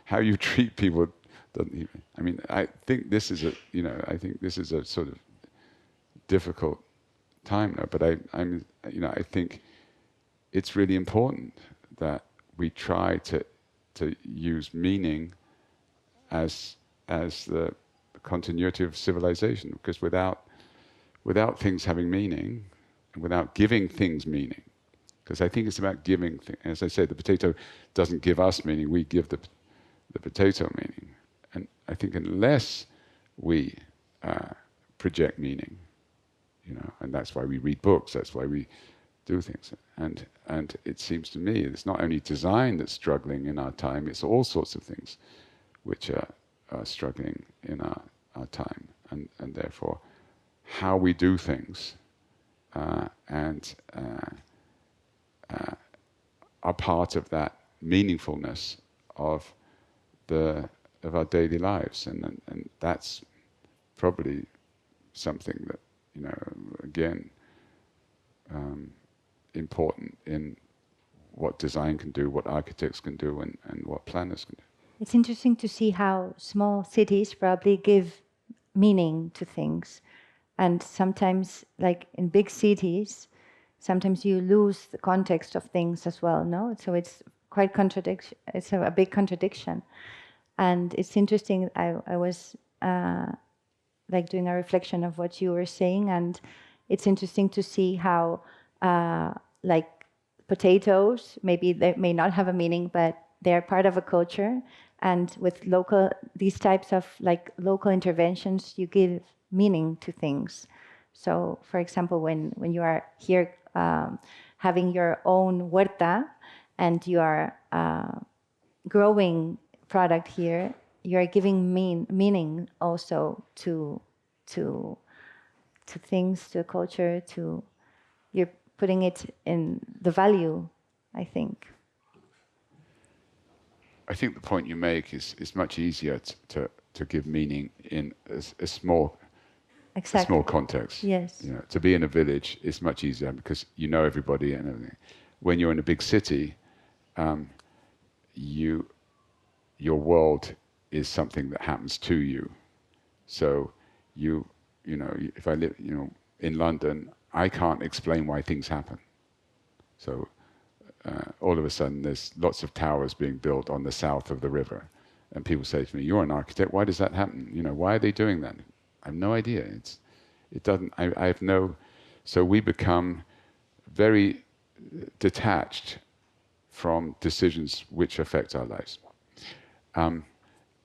how you treat people doesn't even. I mean, I think this is a sort of difficult time now. But I think it's really important that we try to use meaning as the continuity of civilization, because without things having meaning, and without giving things meaning, because I think it's about giving things. As I say, the potato doesn't give us meaning; we give the potato meaning. And I think unless we project meaning, you know, and that's why we read books. That's why we do things. And it seems to me it's not only design that's struggling in our time; it's all sorts of things which are struggling in our time, and therefore how we do things are part of that meaningfulness of our daily lives, and that's probably something that, you know, again, important in what design can do, what architects can do, and what planners can do. It's interesting to see how small cities probably give meaning to things. And sometimes, like in big cities, sometimes you lose the context of things as well, no? So it's quite contradiction. It's a big contradiction. And it's interesting, I was like doing a reflection of what you were saying, and it's interesting to see how like potatoes, maybe they may not have a meaning, but they're part of a culture, and with these types of like local interventions, you give meaning to things. So, for example, when you are here having your own huerta and you are growing product here, you are giving meaning also to things, to culture, you're putting it in the value, I think. I think the point you make is much easier to give meaning in a small context. Yes. You know, to be in a village is much easier because you know everybody and everything. When you're in a big city, your world is something that happens to you. So you know, if I live, in London, I can't explain why things happen. So all of a sudden, there's lots of towers being built on the south of the river, and people say to me, "You're an architect. Why does that happen? You know, why are they doing that?" I have no idea. It doesn't. I have no. So we become very detached from decisions which affect our lives, and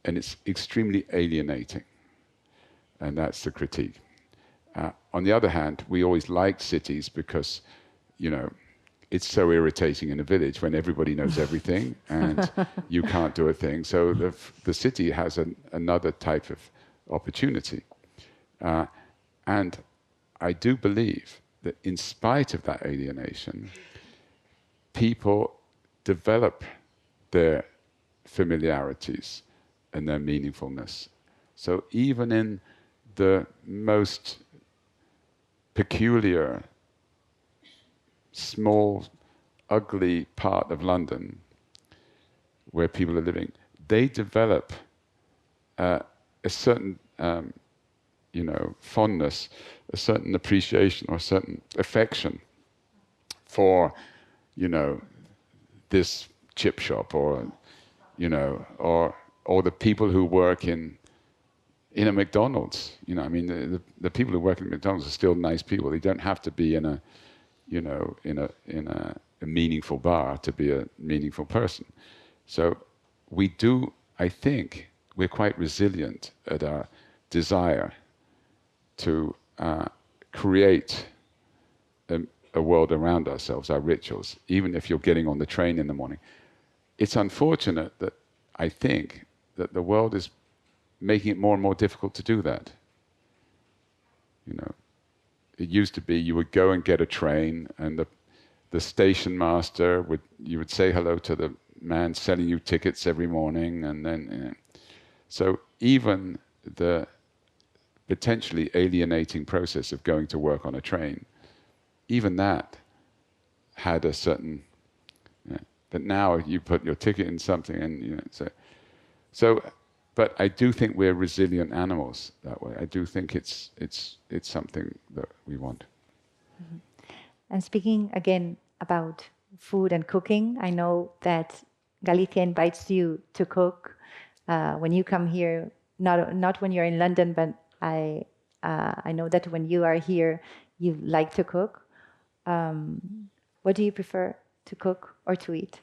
it's extremely alienating. And that's the critique. On the other hand, we always liked cities because, it's so irritating in a village when everybody knows everything and you can't do a thing. So the city has another type of opportunity. And I do believe that in spite of that alienation, people develop their familiarities and their meaningfulness. So even in the most peculiar, small, ugly part of London where people are living, they develop a certain, fondness, a certain appreciation or a certain affection for, this chip shop or the people who work in a McDonald's. The people who work in McDonald's are still nice people. They don't have to be in a meaningful bar to be a meaningful person. So I think we're quite resilient at our desire to create a world around ourselves, our rituals, even if you're getting on the train in the morning. It's unfortunate that I think that the world is making it more and more difficult to do that. It used to be you would go and get a train, and the station master you would say hello to the man selling you tickets every morning, and then so even the potentially alienating process of going to work on a train, even that had a certain that now you put your ticket in something, and so. But I do think we're resilient animals that way. I do think it's something that we want. Mm-hmm. And speaking again about food and cooking, I know that Galicia invites you to cook when you come here. Not when you're in London, but I know that when you are here, you like to cook. What do you prefer to cook or to eat?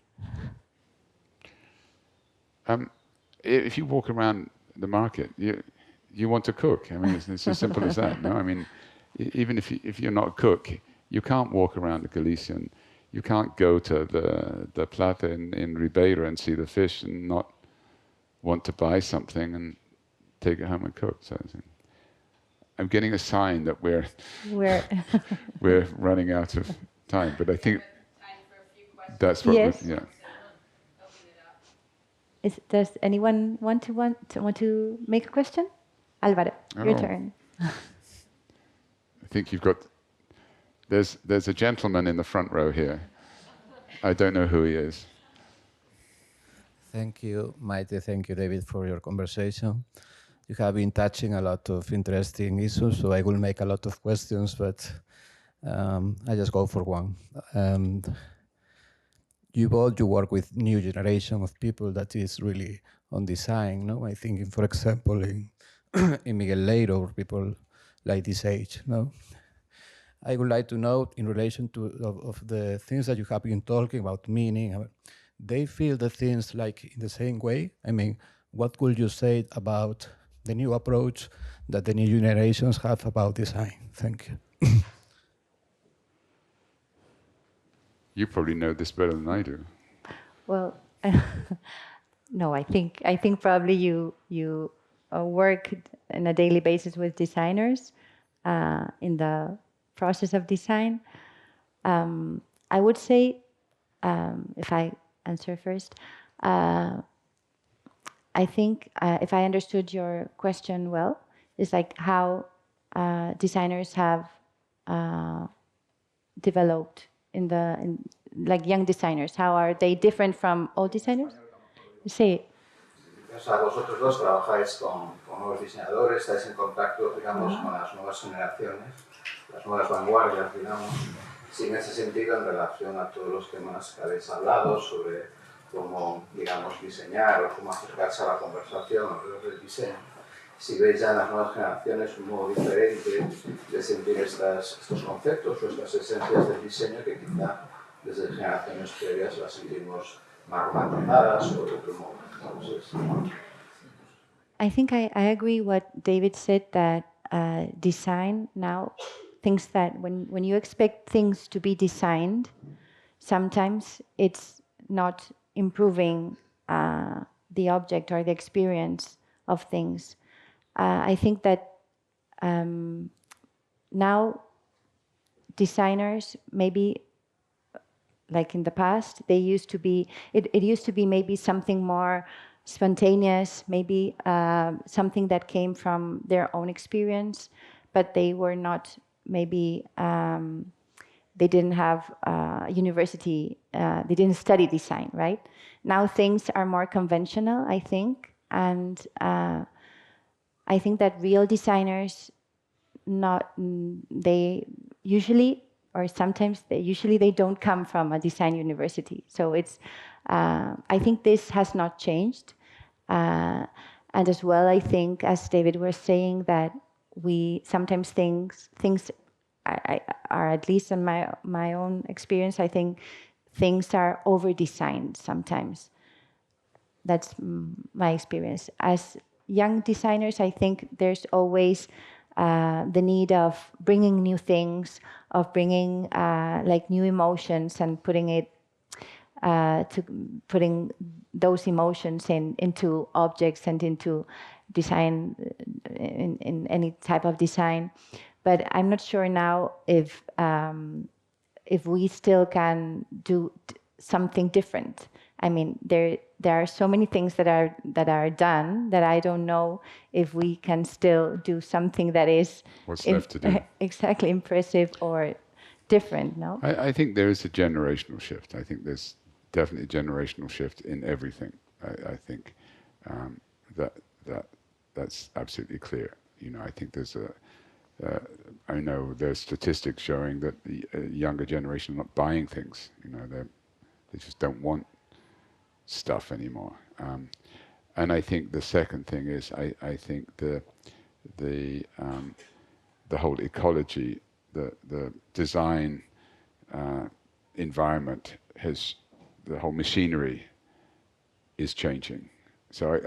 If you walk around the market, you want to cook. I mean, it's as simple as that. No, I mean, even if you're not a cook, you can't walk around the Galician. You can't go to the plaza in Ribeira and see the fish and not want to buy something and take it home and cook. So I'm getting a sign that we're running out of time. But I think that's what. Yes. Yeah. Does anyone want to make a question? Álvaro, your turn. I think you've got. There's a gentleman in the front row here. I don't know who he is. Thank you, Maite. Thank you, David, for your conversation. You have been touching a lot of interesting issues, so I will make a lot of questions, but I just go for one. You work with new generation of people that is really on design. No, I think, for example, in Miguel Leiro, or people like this age. No, I would like to know in relation to of the things that you have been talking about, meaning. they feel the things like in the same way? I mean, what could you say about the new approach that the new generations have about design? Thank you. You probably know this better than I do. Well, no, I think probably you work on a daily basis with designers in the process of design. I would say, if I answer first, I think if I understood your question well, it's like how designers have developed like young designers. How are they different from old designers? Sí. O sea, vosotros dos trabajáis con nuevos diseñadores, estáis en contacto, digamos, con las nuevas generaciones, las nuevas vanguardias, digamos. Sí, en ese sentido, en relación a todos los temas que habéis hablado sobre cómo, digamos, diseñar o cómo acercarse a la conversación alrededor del diseño, si veis ya en las nuevas generaciones un modo diferente de sentir estos conceptos o estas esencias del diseño que quizá desde generaciones previas las sentimos más romantizadas o de otro modo. Entonces, I think I agree what David said, that design now thinks that when you expect things to be designed, sometimes it's not improving the object or the experience of things. I think that now designers, maybe like in the past, they used to be, it used to be maybe something more spontaneous, maybe something that came from their own experience, but they were not maybe, they didn't have university, they didn't study design, right? Now things are more conventional, I think, and I think that real designers, they usually, or sometimes they don't come from a design university. So it's, I think this has not changed. And as well, I think, as David was saying, that we sometimes things are, at least in my own experience, I think things are over-designed sometimes. That's my experience. As young designers, I think there's always the need of bringing new things, of bringing like new emotions and putting those emotions into objects and into design, in any type of design. But I'm not sure now if we still can do something different. I mean, there are so many things that are done that I don't know if we can still do something that is What's left to do? Exactly impressive or different. No, I think there is a generational shift. I think there's definitely a generational shift in everything. I think that's absolutely clear. You know, I think there's I know there's statistics showing that the younger generation are not buying things. You know, they just don't want stuff anymore. And I think the second thing is I think the whole ecology, the design environment the whole machinery is changing. So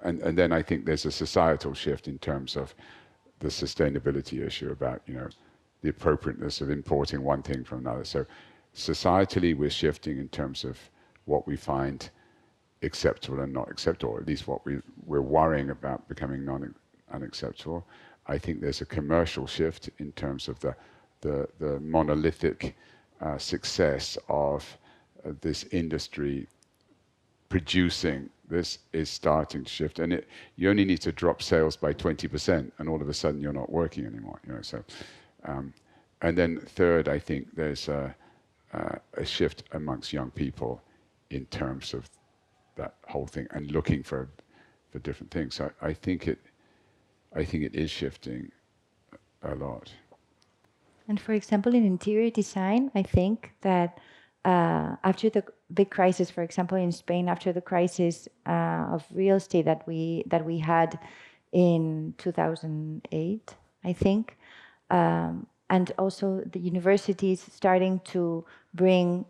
and then I think there's a societal shift in terms of the sustainability issue about, you know, the appropriateness of importing one thing from another. So societally we're shifting in terms of what we find acceptable and not acceptable, or at least what we're worrying about becoming unacceptable. I think there's a commercial shift in terms of the monolithic success of this industry producing. This is starting to shift, and you only need to drop sales by 20%, and all of a sudden you're not working anymore. You know, so, and then third, I think there's a shift amongst young people in terms of that whole thing and looking for different things. So I think it is shifting a lot. And for example, in interior design, I think that after the big crisis, for example, in Spain, after the crisis of real estate that we had in 2008, I think, and also the universities starting to bring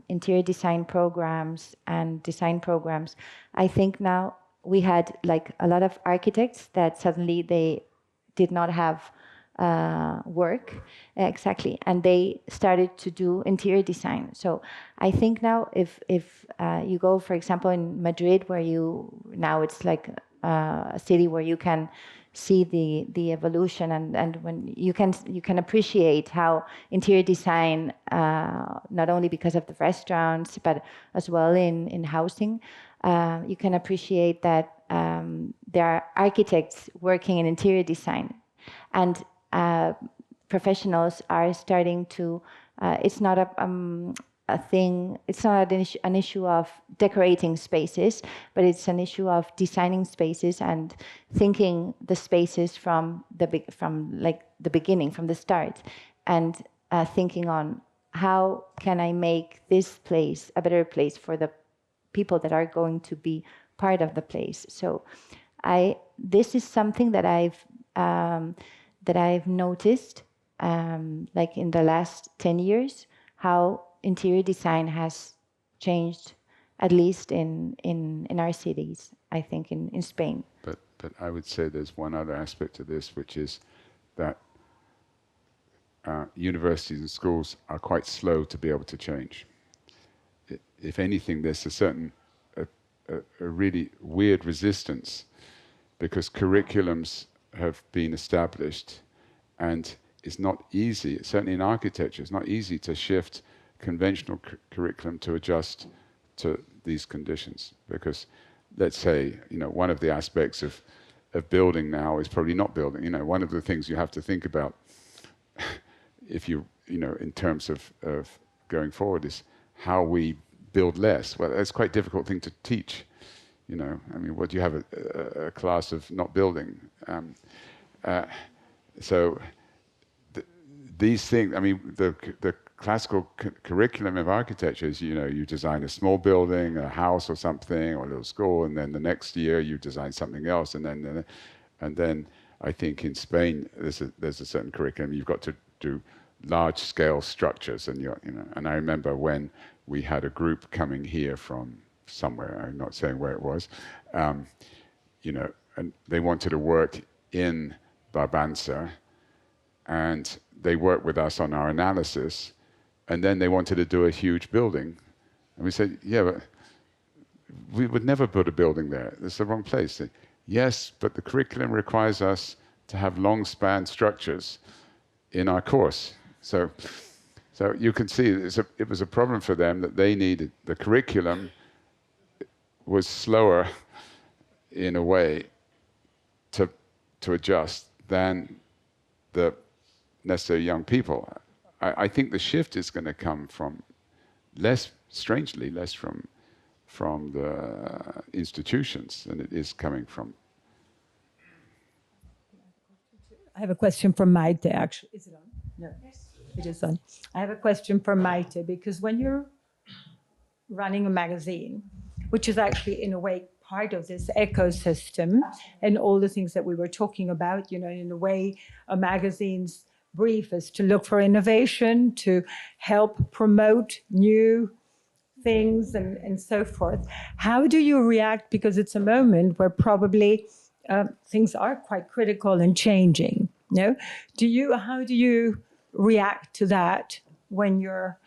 interior design programs and design programs, I think now we had like a lot of architects that suddenly they did not have work exactly, and they started to do interior design. So I think now if you go, for example, in Madrid, where now it's like a city where you can see the evolution, and when you can appreciate how interior design, not only because of the restaurants but as well in housing, you can appreciate that there are architects working in interior design, and professionals are starting to. It's not a thing. It's not an issue of decorating spaces, but it's an issue of designing spaces and thinking the spaces from the beginning, from the start, and thinking on how can I make this place a better place for the people that are going to be part of the place. So, this is something that I've noticed, like in the last 10 years, how interior design has changed, at least in our cities, I think in Spain. But I would say there's one other aspect to this, which is that universities and schools are quite slow to be able to change. If anything, there's a really weird resistance, because curriculums have been established, and it's not easy, certainly in architecture, it's not easy to shift conventional curriculum to adjust to these conditions. Because let's say, one of the aspects of building now is probably not building. One of the things you have to think about if in terms of going forward is how we build less. Well, that's quite a difficult thing to teach. What do you have a class of not building? So these things, the classical curriculum of architecture is, you design a small building, a house or something, or a little school, and then the next year you design something else, and then I think in Spain there's a certain curriculum. You've got to do large-scale structures, and I remember when we had a group coming here from somewhere, I'm not saying where it was, and they wanted to work in Barbanza, and they worked with us on our analysis, and then they wanted to do a huge building. And we said, yeah, but we would never put a building there. It's the wrong place. Yes, but the curriculum requires us to have long-span structures in our course. So you can see it was a problem for them that they needed. The curriculum was slower in a way to adjust than the necessary young people. I think the shift is going to come from less from the institutions than it is coming from. I have a question for Maite, actually. Is it on? No. Yes. It is on. I have a question for Maite, because when you're running a magazine, which is actually in a way part of this ecosystem and all the things that we were talking about, in a way, a magazine's brief is to look for innovation, to help promote new things and so forth. How do you react? Because it's a moment where probably things are quite critical and changing. How do you react to that when you're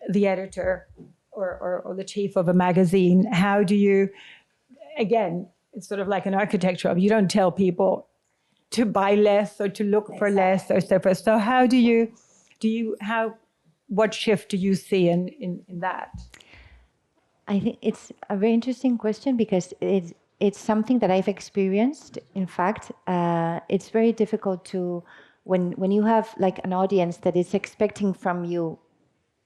the editor or the chief of a magazine? How do you, again, it's sort of like an architecture of, you don't tell people to buy less or to look for less or so forth. So how what shift do you see in that? I think it's a very interesting question, because it's something that I've experienced. In fact, it's very difficult to, when you have like an audience that is expecting from you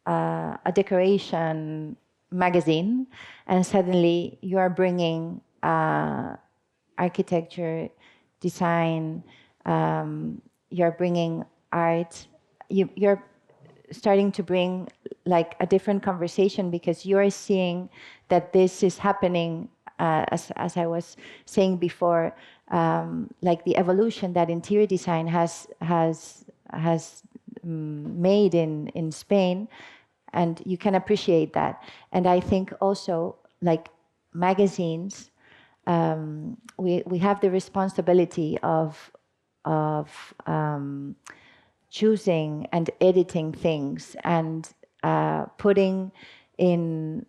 a decoration magazine, and suddenly you are bringing architecture, design, you're bringing art, you're starting to bring like a different conversation, because you are seeing that this is happening, as I was saying before, like the evolution that interior design has made in Spain. and you can appreciate that. And I think also, like magazines, we have the responsibility of choosing and editing things and putting in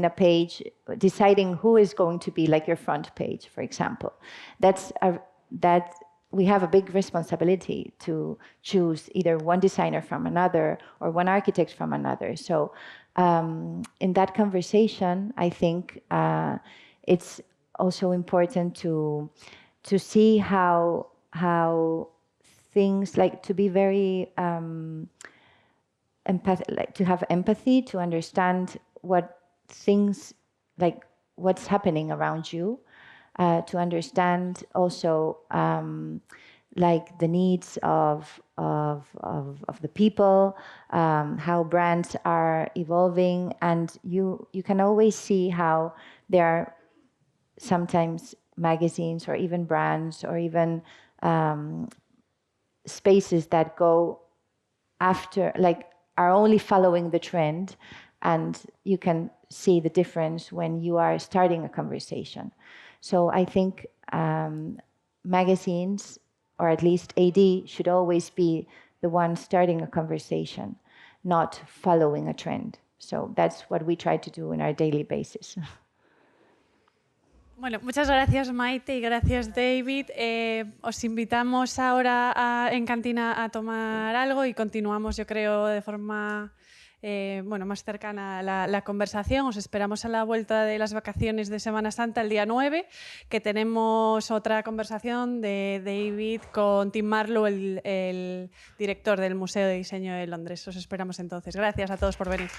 a page, deciding who is going to be like your front page, for example. That we have a big responsibility to choose either one designer from another or one architect from another. So in that conversation, I think it's also important to see how things, like to be very like to have empathy, to understand what things, like what's happening around you, to understand also like the needs of the people, how brands are evolving, and you can always see how there are sometimes magazines or even brands or even spaces that go after, like are only following the trend, and you can see the difference when you are starting a conversation. So I think magazines, or at least AD, should always be the one starting a conversation, not following a trend. So that's what we try to do on our daily basis. Bueno, muchas gracias Maite y gracias David. Os invitamos ahora en cantina a tomar algo y continuamos, yo creo, de forma más cercana a la conversación. Os esperamos a la vuelta de las vacaciones de Semana Santa el día 9, que tenemos otra conversación de David con Tim Marlowe, el director del Museo de Diseño de Londres. Os esperamos entonces. Gracias a todos por venir.